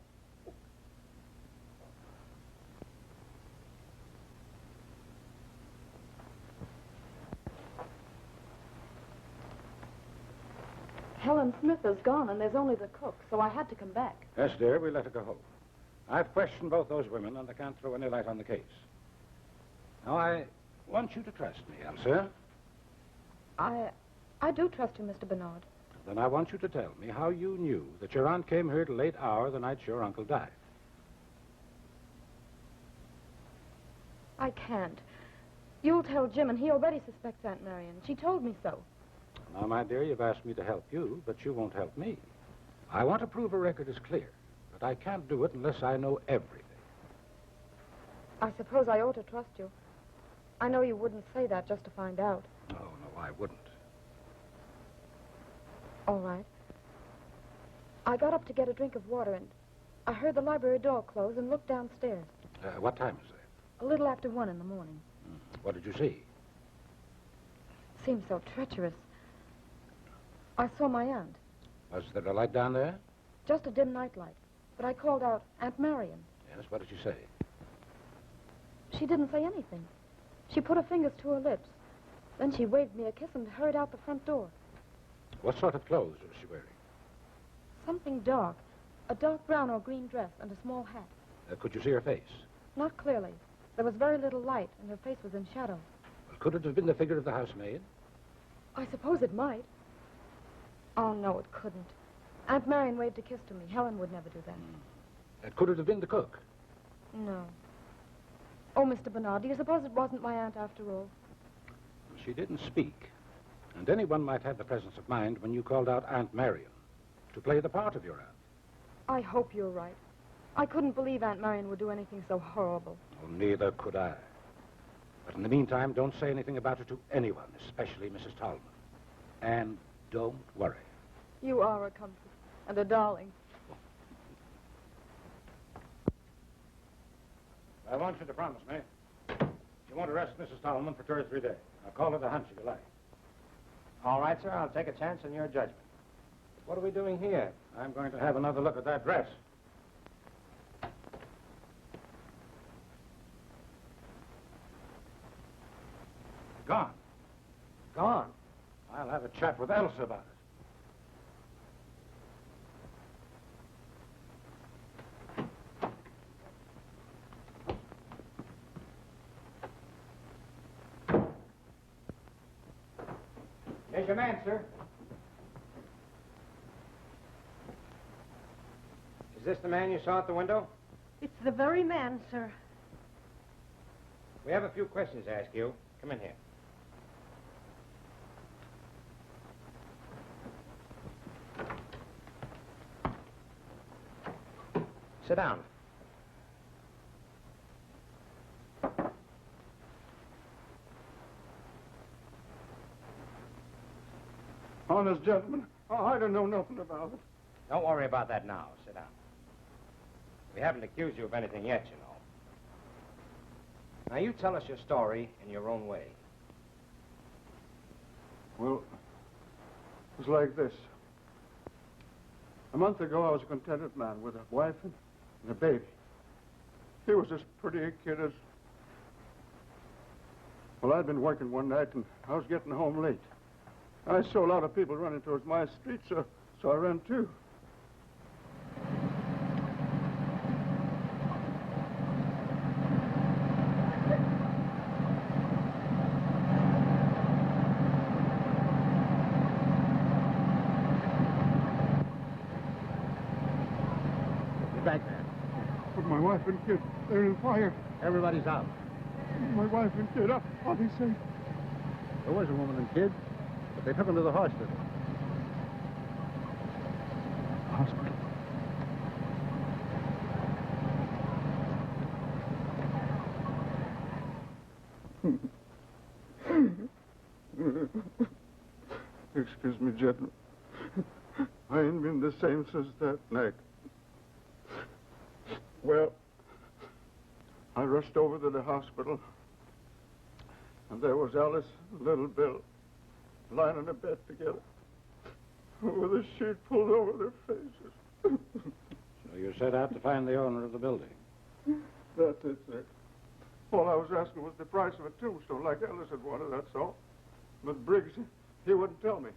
Helen Smith is gone, and there's only the cook, so I had to come back. Yes, dear, we let her go home. I've questioned both those women, and I can't throw any light on the case. Now, I want you to trust me, Elsa. I do trust you, Mr. Bernard. Then I want you to tell me how you knew that your aunt came here at a late hour the night your uncle died. I can't. You'll tell Jim, and he already suspects Aunt Marion. She told me so. Now, my dear, you've asked me to help you, but you won't help me. I want to prove a record is clear, but I can't do it unless I know everything. I suppose I ought to trust you. I know you wouldn't say that just to find out. Oh, no, I wouldn't. All right. I got up to get a drink of water, and I heard the library door close and looked downstairs. What time is it? A little after 1 in the morning. What did you see? Seemed so treacherous. I saw my aunt. Was there a light down there? Just a dim nightlight. But I called out, Aunt Marion. Yes, what did she say? She didn't say anything. She put her fingers to her lips. Then she waved me a kiss and hurried out the front door. What sort of clothes was she wearing? Something dark. A dark brown or green dress and a small hat. Could you see her face? Not clearly. There was very little light, and her face was in shadow. Well, could it have been the figure of the housemaid? I suppose it might. Oh, no, it couldn't. Aunt Marion waved a kiss to me. Helen would never do that. Could it have been the cook? No. Oh, Mr. Bernard, do you suppose it wasn't my aunt after all? She didn't speak. And anyone might have the presence of mind when you called out Aunt Marion to play the part of your aunt. I hope you're right. I couldn't believe Aunt Marion would do anything so horrible. Oh, neither could I. But in the meantime, don't say anything about it to anyone, especially Mrs. Tallman. And don't worry. You are a comfort and a darling. I want you to promise me you won't arrest Mrs. Tallman for 2 or 3 days. I'll call it a hunch if you like. All right, sir. I'll take a chance on your judgment. What are we doing here? I'm going to have another look at that dress. Gone. Gone. I'll have a chat with Elsa about it. Here's your man, sir. Is this the man you saw at the window? It's the very man, sir. We have a few questions to ask you. Come in here. Sit down. Honest gentlemen, I don't know nothing about it. Don't worry about that now. Sit down. We haven't accused you of anything yet, you know. Now, you tell us your story in your own way. Well, was like this. A month ago, I was a contented man with a wife and a baby. He was as pretty a kid as... Well, I'd been working one night, and I was getting home late. I saw a lot of people running towards my street, so I ran too. Back there. But my wife and kid, they're in fire. Everybody's out. My wife and kid, I'll be safe. There was a woman and kid, but they took them to the hospital. Hospital? Excuse me, gentlemen. I ain't been the same since that night. Well, I rushed over to the hospital, and there was Alice and little Bill lying in a bed together with a sheet pulled over their faces. So you set out to find the owner of the building? That's it, sir. All I was asking was the price of a tombstone, like Alice had wanted, that's all. But Briggs, he wouldn't tell me.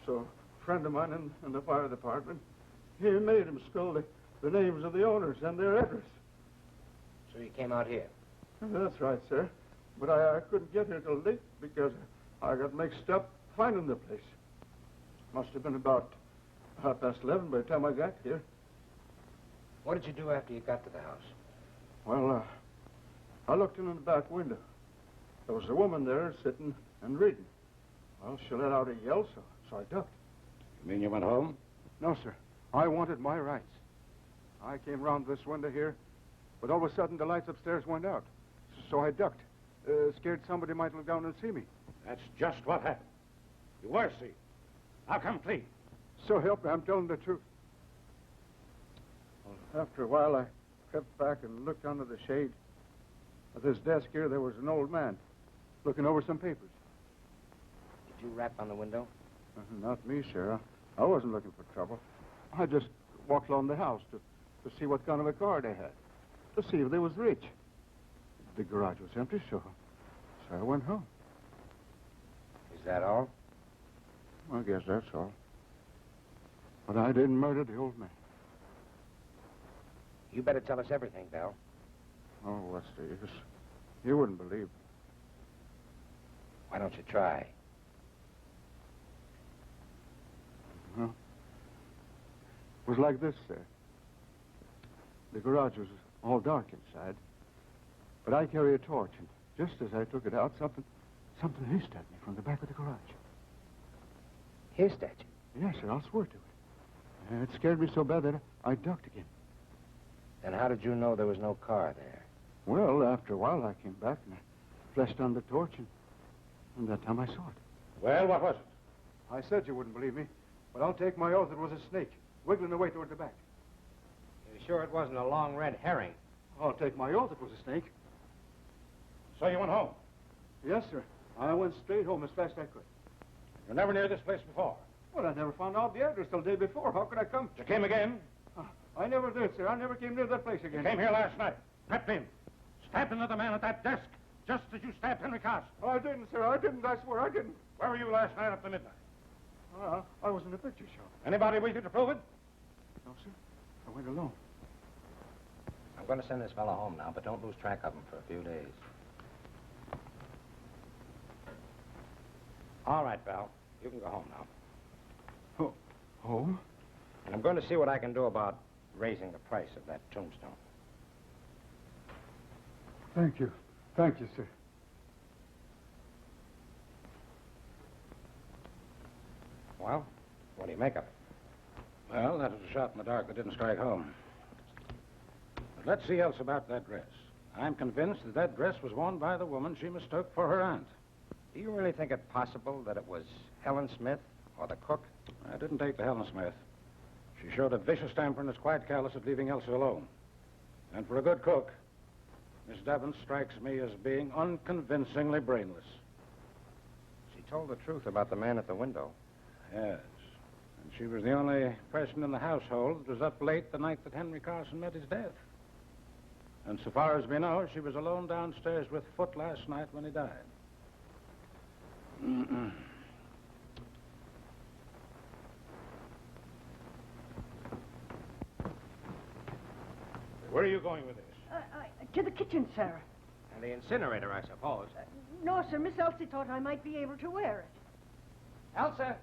So a friend of mine in the fire department, he made him spell the names of the owners and their address. So you came out here? That's right, sir. But I couldn't get here till late because I got mixed up finding the place. Must have been about 11:30 by the time I got here. What did you do after you got to the house? Well, I looked in the back window. There was a woman there sitting and reading. Well, she let out a yell, so I ducked. You mean you went home? No, sir. I wanted my rights. I came round this window here, but all of a sudden the lights upstairs went out. So I ducked, scared somebody might look down and see me. That's just what happened. You were seen. How come clean? So help me, I'm telling the truth. Well, after a while, I crept back and looked under the shade. At this desk here, there was an old man looking over some papers. Did you rap on the window? Not me, sir. I wasn't looking for trouble. I just walked along the house to see what kind of a car they had, to see if they was rich. The garage was empty, so I went home. Is that all? I guess that's all. But I didn't murder the old man. You better tell us everything, Bell. Oh, what's the use? You wouldn't believe me. Why don't you try? Well, it was like this, sir. The garage was all dark inside, but I carry a torch, and just as I took it out, something hissed at me from the back of the garage. Hissed at you? Yes, sir, I'll swear to it. It scared me so bad that I ducked again. Then how did you know there was no car there? Well, after a while, I came back and I flashed on the torch, and that time I saw it. Well, what was it? I said you wouldn't believe me, but I'll take my oath it was a snake, wiggling away toward the back. You sure it wasn't a long red herring? I'll take my oath it was a snake. So you went home? Yes, sir. I went straight home as fast as I could. You were never near this place before? Well, I never found out the address till the day before. How could I come? You came again? I never did, sir. I never came near that place again. You came here last night, crept in, stabbed another man at that desk, just as you stabbed Henry Carson. I didn't, sir. I didn't. I swear I didn't. Where were you last night after midnight? I was in a picture show. Anybody with you to prove it? No, sir. I went alone. I'm going to send this fellow home now, but don't lose track of him for a few days. All right, Bell. You can go home now. Home? And I'm going to see what I can do about raising the price of that tombstone. Thank you. Thank you, sir. Well, what do you make of it? Well, that was a shot in the dark that didn't strike home. But let's see else about that dress. I'm convinced that dress was worn by the woman she mistook for her aunt. Do you really think it possible that it was Helen Smith or the cook? I didn't take the Helen Smith. She showed a vicious temper and is quite callous at leaving Elsa alone. And for a good cook, Miss Devon strikes me as being unconvincingly brainless. She told the truth about the man at the window. Yes. And she was the only person in the household that was up late the night that Henry Carson met his death. And so far as we know, she was alone downstairs with Foot last night when he died. Where are you going with this? To the kitchen, sir. And the incinerator, I suppose. No, sir. Miss Elsie thought I might be able to wear it. Elsa!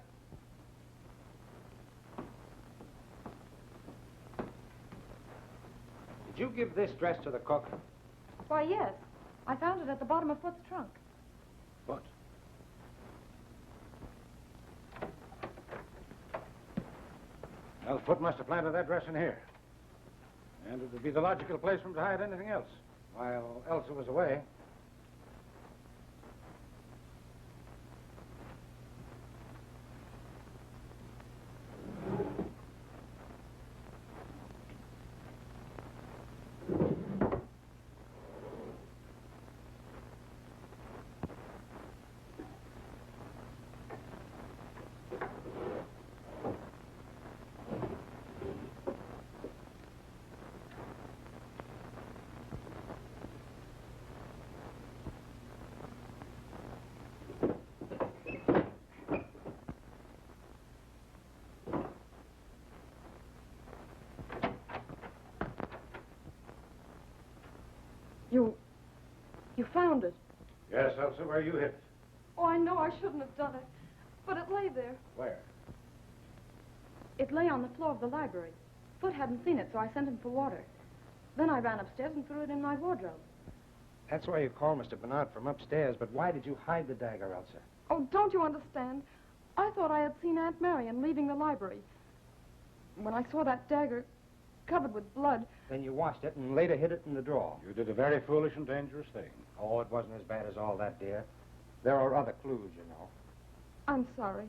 Did you give this dress to the cook? Why, yes. I found it at the bottom of Foot's trunk. What? Well, Foot must have planted that dress in here. And it would be the logical place for him to hide anything else. While Elsa was away. You found it. Yes, Elsa, where you hid it? Oh, I know I shouldn't have done it. But it lay there. Where? It lay on the floor of the library. Foot hadn't seen it, so I sent him for water. Then I ran upstairs and threw it in my wardrobe. That's why you called Mr. Bernard from upstairs, but why did you hide the dagger, Elsa? Oh, don't you understand? I thought I had seen Aunt Marion leaving the library. When I saw that dagger covered with blood... Then you washed it and later hid it in the drawer. You did a very foolish and dangerous thing. Oh, it wasn't as bad as all that, dear. There are other clues, you know. I'm sorry.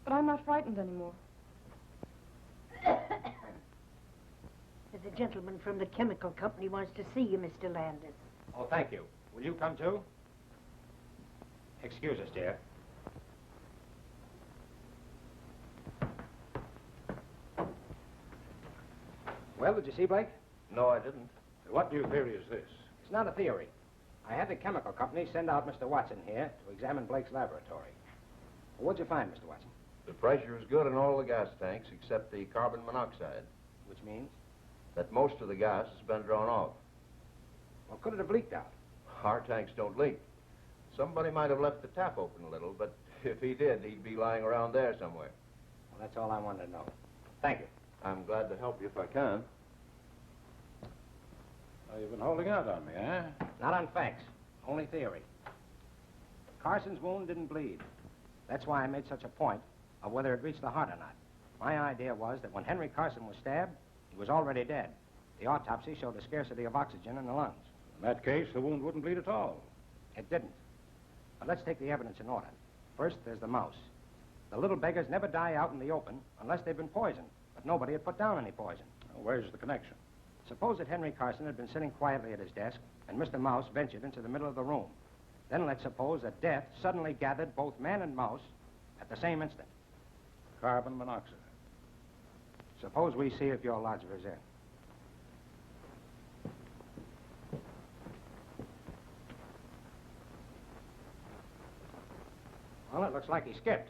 But I'm not frightened anymore. There's a gentleman from the chemical company wants to see you, Mr. Landis. Oh, thank you. Will you come too? Excuse us, dear. Well, did you see Blake? No, I didn't. What new theory is this? It's not a theory. I had the chemical company send out Mr. Watson here to examine Blake's laboratory. What'd you find, Mr. Watson? The pressure is good in all the gas tanks except the carbon monoxide. Which means? That most of the gas has been drawn off. Well, could it have leaked out? Our tanks don't leak. Somebody might have left the tap open a little, but if he did, he'd be lying around there somewhere. Well, that's all I wanted to know. Thank you. I'm glad to help you if I can. Oh, you've been holding out on me, eh? Not on facts, only theory. Carson's wound didn't bleed. That's why I made such a point of whether it reached the heart or not. My idea was that when Henry Carson was stabbed, he was already dead. The autopsy showed a scarcity of oxygen in the lungs. In that case, the wound wouldn't bleed at all. It didn't. But let's take the evidence in order. First, there's the mouse. The little beggars never die out in the open unless they've been poisoned. But nobody had put down any poison. Well, where's the connection? Suppose that Henry Carson had been sitting quietly at his desk and Mr. Mouse ventured into the middle of the room. Then let's suppose that death suddenly gathered both man and mouse at the same instant. Carbon monoxide. Suppose we see if your lodger is in. Well, it looks like he skipped.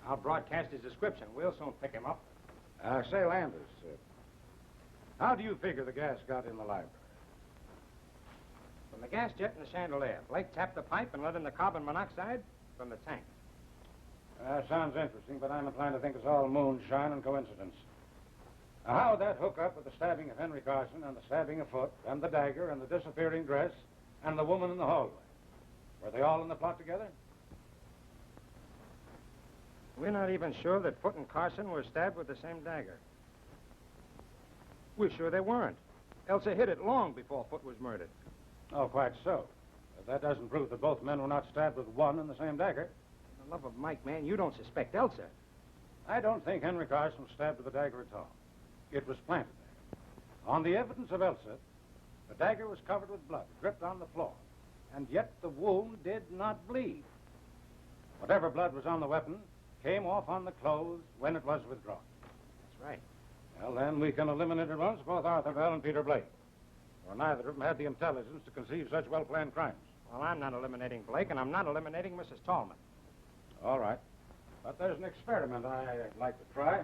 I'll broadcast his description. We'll soon pick him up. Say, Landis, how do you figure the gas got in the library? From the gas jet and the chandelier. Blake tapped the pipe and let in the carbon monoxide from the tank. Sounds interesting, but I'm inclined to think it's all moonshine and coincidence. Now, how would that hook up with the stabbing of Henry Carson and the stabbing of Foot and the dagger and the disappearing dress and the woman in the hallway? Were they all in the plot together? We're not even sure that Foot and Carson were stabbed with the same dagger. We're sure they weren't. Elsa hid it long before Foot was murdered. Oh, quite so. But that doesn't prove that both men were not stabbed with one and the same dagger. For the love of Mike, man, you don't suspect Elsa. I don't think Henry Carson was stabbed with the dagger at all. It was planted there. On the evidence of Elsa, the dagger was covered with blood, dripped on the floor. And yet the wound did not bleed. Whatever blood was on the weapon came off on the clothes when it was withdrawn. That's right. Well, then we can eliminate at once both Arthur Bell and Peter Blake. For neither of them had the intelligence to conceive such well-planned crimes. Well, I'm not eliminating Blake, and I'm not eliminating Mrs. Tallman. All right. But there's an experiment I'd like to try.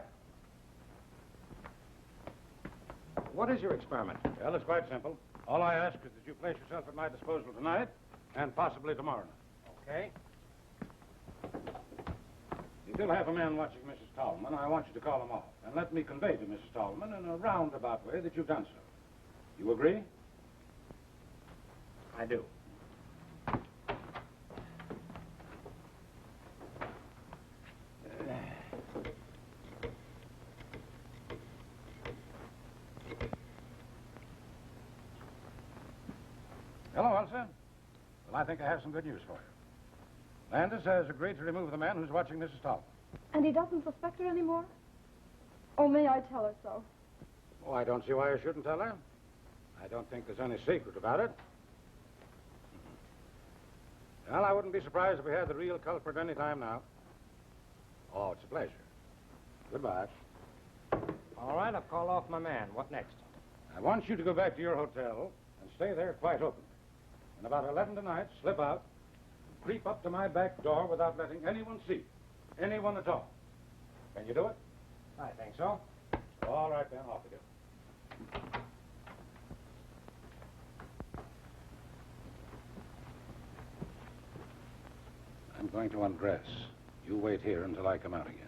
What is your experiment? Well, it's quite simple. All I ask is that you place yourself at my disposal tonight and possibly tomorrow night. Okay. If you'll have a man watching Mrs. Tallman, I want you to call him off and let me convey to Mrs. Tallman in a roundabout way that you've done so. You agree? I do. Hello, Elsa. Well, I think I have some good news for you. Landis has agreed to remove the man who's watching Mrs. Tallman. And he doesn't suspect her anymore? Oh, may I tell her so? Oh, I don't see why I shouldn't tell her. I don't think there's any secret about it. Well, I wouldn't be surprised if we had the real culprit any time now. Oh, it's a pleasure. Goodbye. All right, I've called off my man. What next? I want you to go back to your hotel and stay there quite openly. And about 11 tonight, slip out and creep up to my back door without letting anyone see. Anyone at all. Can you do it? I think so. All right, then. Off with you. I'm going to undress. You wait here until I come out again.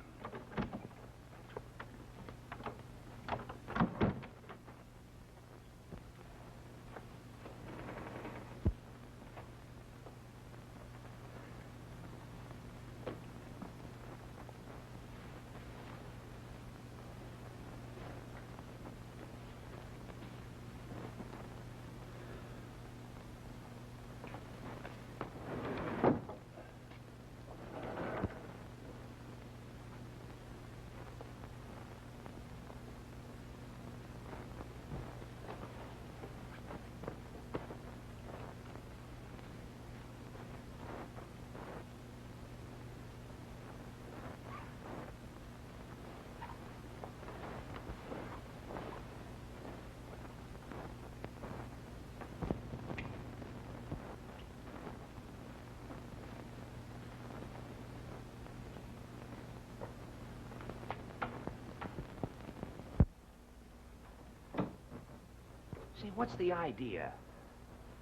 Say, what's the idea?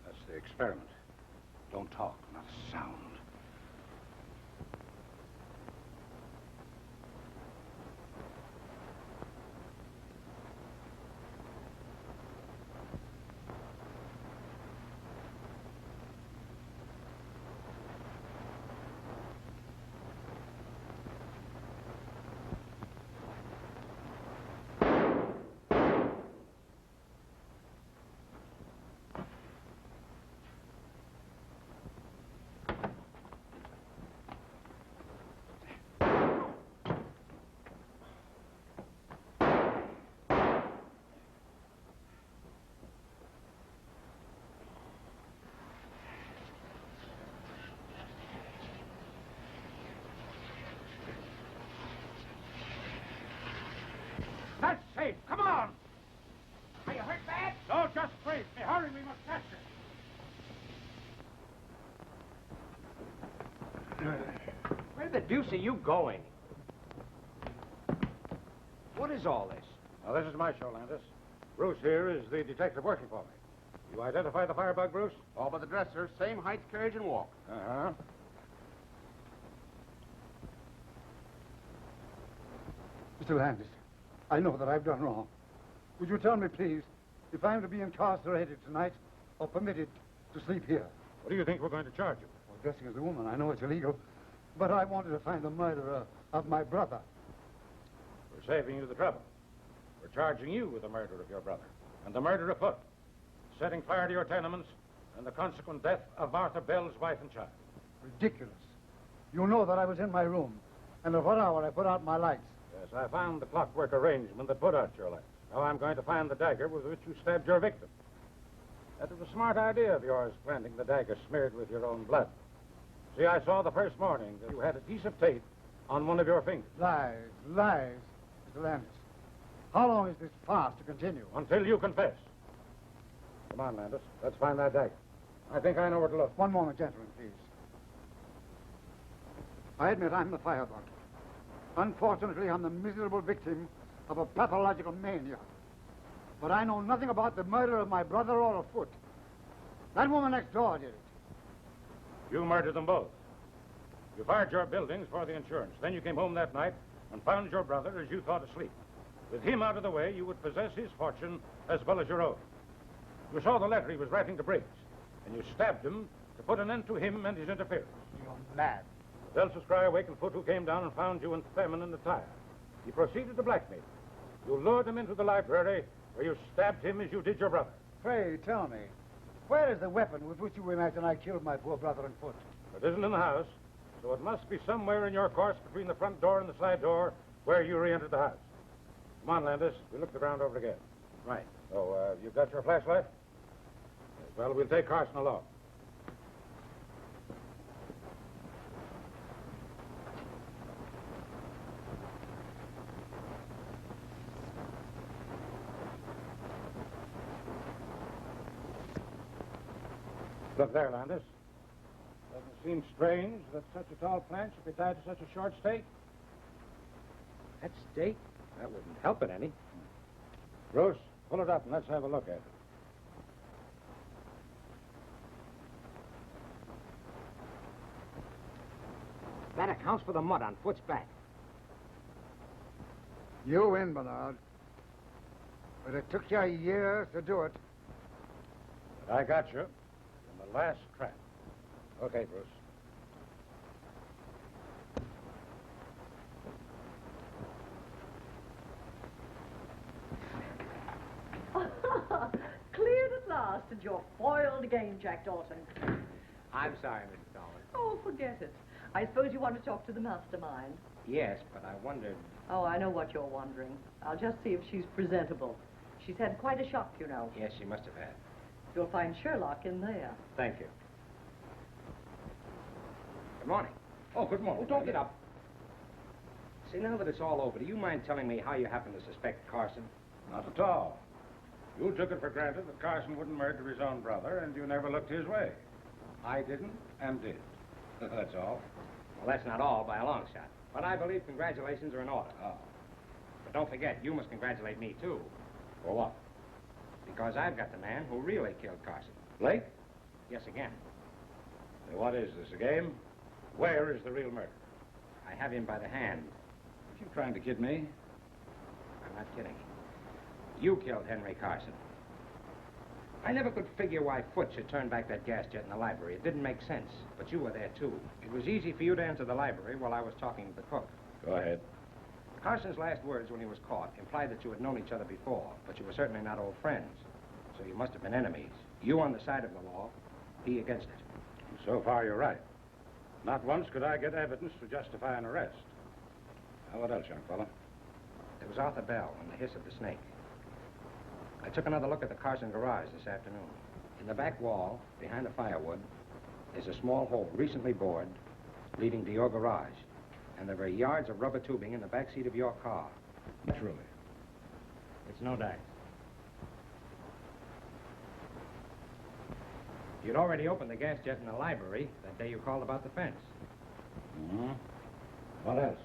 That's the experiment. Don't talk, not a sound. That's safe. Come on. Are you hurt bad? No, just brace me. Hurry, we must catch it. Where the deuce are you going? What is all this? Now, this is my show, Landis. Bruce here is the detective working for me. You identify the firebug, Bruce? All but the dresser, same height, carriage, and walk. Uh-huh. Mr. Landis, I know that I've done wrong. Would you tell me, please, if I'm to be incarcerated tonight or permitted to sleep here? What do you think we're going to charge you? Well, dressing as a woman, I know it's illegal, but I wanted to find the murderer of my brother. We're saving you the trouble. We're charging you with the murder of your brother and the murder afoot, setting fire to your tenements, and the consequent death of Arthur Bell's wife and child. Ridiculous. You know that I was in my room, and at what hour I put out my lights. Yes, I found the clockwork arrangement that put out your lights. Now I'm going to find the dagger with which you stabbed your victim. That was a smart idea of yours, planting the dagger smeared with your own blood. See, I saw the first morning that you had a piece of tape on one of your fingers. Lies, lies, Mr. Landis. How long is this farce to continue? Until you confess. Come on, Landis. Let's find that dagger. I think I know where to look. One moment, gentlemen, please. I admit I'm the firebug. Unfortunately, I'm the miserable victim of a pathological mania. But I know nothing about the murder of my brother or afoot. That woman next door did it. You murdered them both. You fired your buildings for the insurance. Then you came home that night and found your brother, as you thought, asleep. With him out of the way, you would possess his fortune as well as your own. You saw the letter he was writing to Briggs, and you stabbed him to put an end to him and his interference. You're mad. Elsa's cry awakened Foot, who came down and found you and Tallman in the tire. He proceeded to blackmail you. You lured him into the library, where you stabbed him as you did your brother. Pray, tell me, where is the weapon with which you imagine I killed my poor brother and Foot? It isn't in the house, so it must be somewhere in your course between the front door and the side door where you re-entered the house. Come on, Landis. We'll look the ground over again. Right. So, you've got your flashlight? Yes, well, we'll take Carson along. Look there, Landis. Doesn't it seem strange that such a tall plant should be tied to such a short stake? That stake? That wouldn't help it any. Bruce, pull it up and let's have a look at it. That accounts for the mud on Foot's back. You win, Bernard. But it took you years to do it. But I got you in the last trap. Okay, Bruce. Cleared at last, and your foiled again, Jack Dawson. I'm sorry, Mrs. Tallman. Oh, forget it. I suppose you want to talk to the mastermind. Yes, but I wondered... Oh, I know what you're wondering. I'll just see if she's presentable. She's had quite a shock, you know. Yes, she must have had. You'll find Sherlock in there. Thank you. Good morning. Oh, good morning. Oh, don't get up. See, now that it's all over, do you mind telling me how you happen to suspect Carson? Not at all. You took it for granted that Carson wouldn't murder his own brother, and you never looked his way. I didn't, and did. That's all. Well, that's not all by a long shot. But I believe congratulations are in order. Oh. But don't forget, you must congratulate me, too. For what? Because I've got the man who really killed Carson. Blake? Yes, again. So what is this, a game? Where is the real murderer? I have him by the hand. You trying to kid me? I'm not kidding. You killed Henry Carson. I never could figure why Foot should turn back that gas jet in the library. It didn't make sense. But you were there, too. It was easy for you to enter the library while I was talking to the cook. Go ahead. Carson's last words when he was caught implied that you had known each other before, but you were certainly not old friends. So you must have been enemies. You on the side of the law, he against it. So far, you're right. Not once could I get evidence to justify an arrest. Now, what else, young fella? There was Arthur Bell and the hiss of the snake. I took another look at the Carson garage this afternoon. In the back wall, behind the firewood, is a small hole recently bored leading to your garage. And there were yards of rubber tubing in the back seat of your car. Naturally. It's no dice. You'd already opened the gas jet in the library that day you called about the fence. Mm-hmm. What else?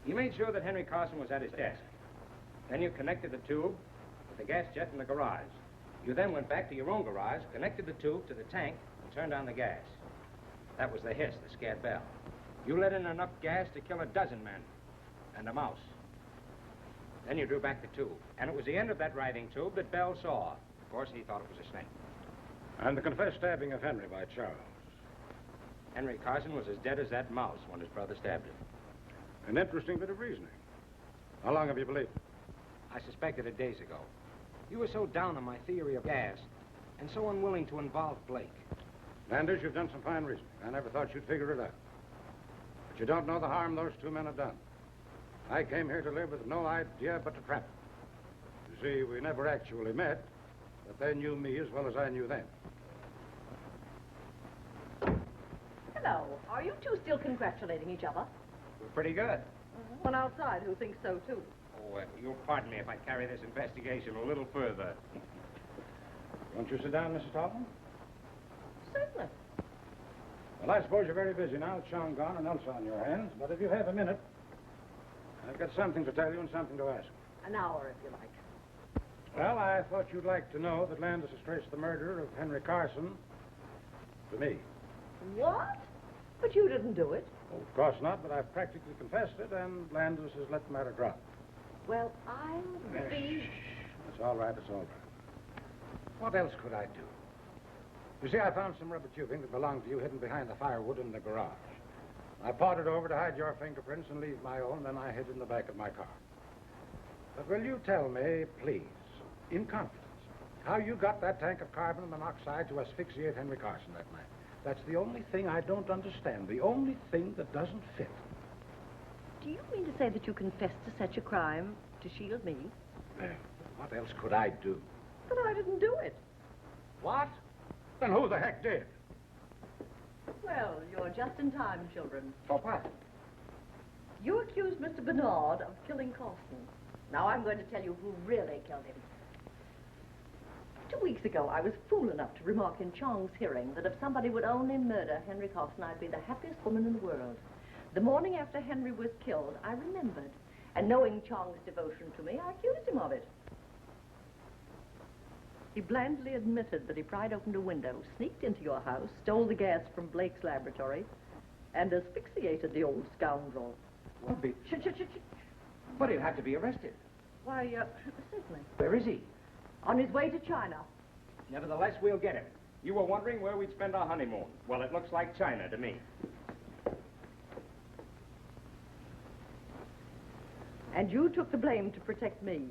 You made sure that Henry Carson was at his desk. Then you connected the tube with the gas jet in the garage. You then went back to your own garage, connected the tube to the tank, and turned on the gas. That was the hiss that scared Bell. You let in enough gas to kill a dozen men and a mouse. Then you drew back the tube, and it was the end of that writhing tube that Bell saw. Of course, he thought it was a snake. And the confessed stabbing of Henry by Charles. Henry Carson was as dead as that mouse when his brother stabbed him. An interesting bit of reasoning. How long have you believed it? I suspected it days ago. You were so down on my theory of gas and so unwilling to involve Blake. Landis, you've done some fine reasoning. I never thought you'd figure it out. But you don't know the harm those two men have done. I came here to live with no idea but to trap them. You see, we never actually met, but they knew me as well as I knew them. Hello. Are you two still congratulating each other? We're pretty good. One outside who thinks so, too. Oh, you'll pardon me if I carry this investigation a little further. Won't you sit down, Mrs. Tallman? Certainly. Well, I suppose you're very busy now with Chong gone and Elsa on your hands, but if you have a minute, I've got something to tell you and something to ask. An hour, if you like. Well, I thought you'd like to know that Landis has traced the murder of Henry Carson to me. What? But you didn't do it. Oh, of course not, but I've practically confessed it, and Landis has let the matter drop. Well, I'll be... It's all right, it's all right. What else could I do? You see, I found some rubber tubing that belonged to you hidden behind the firewood in the garage. I pawed it over to hide your fingerprints and leave my own, then I hid in the back of my car. But will you tell me, please, in confidence, how you got that tank of carbon monoxide to asphyxiate Henry Carson that night? That's the only thing I don't understand, the only thing that doesn't fit. Do you mean to say that you confessed to such a crime to shield me? Well, what else could I do? But I didn't do it. What? Then who the heck did? Well, you're just in time, children. For what? You accused Mr. Bernard of killing Carson. Now I'm going to tell you who really killed him. 2 weeks ago, I was fool enough to remark in Chong's hearing that if somebody would only murder Henry Carson, I'd be the happiest woman in the world. The morning after Henry was killed, I remembered. And knowing Chong's devotion to me, I accused him of it. He blandly admitted that he pried open a window, sneaked into your house, stole the gas from Blake's laboratory, and asphyxiated the old scoundrel. Well, Shh. But he'll have to be arrested. Why, certainly. Where is he? On his way to China. Nevertheless, we'll get him. You were wondering where we'd spend our honeymoon. Well, it looks like China to me. And you took the blame to protect me.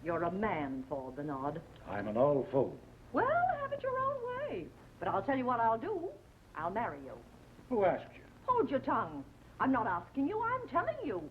You're a man, Paul Bernard. I'm an old fool. Well, have it your own way. But I'll tell you what I'll do. I'll marry you. Who asked you? Hold your tongue. I'm not asking you, I'm telling you.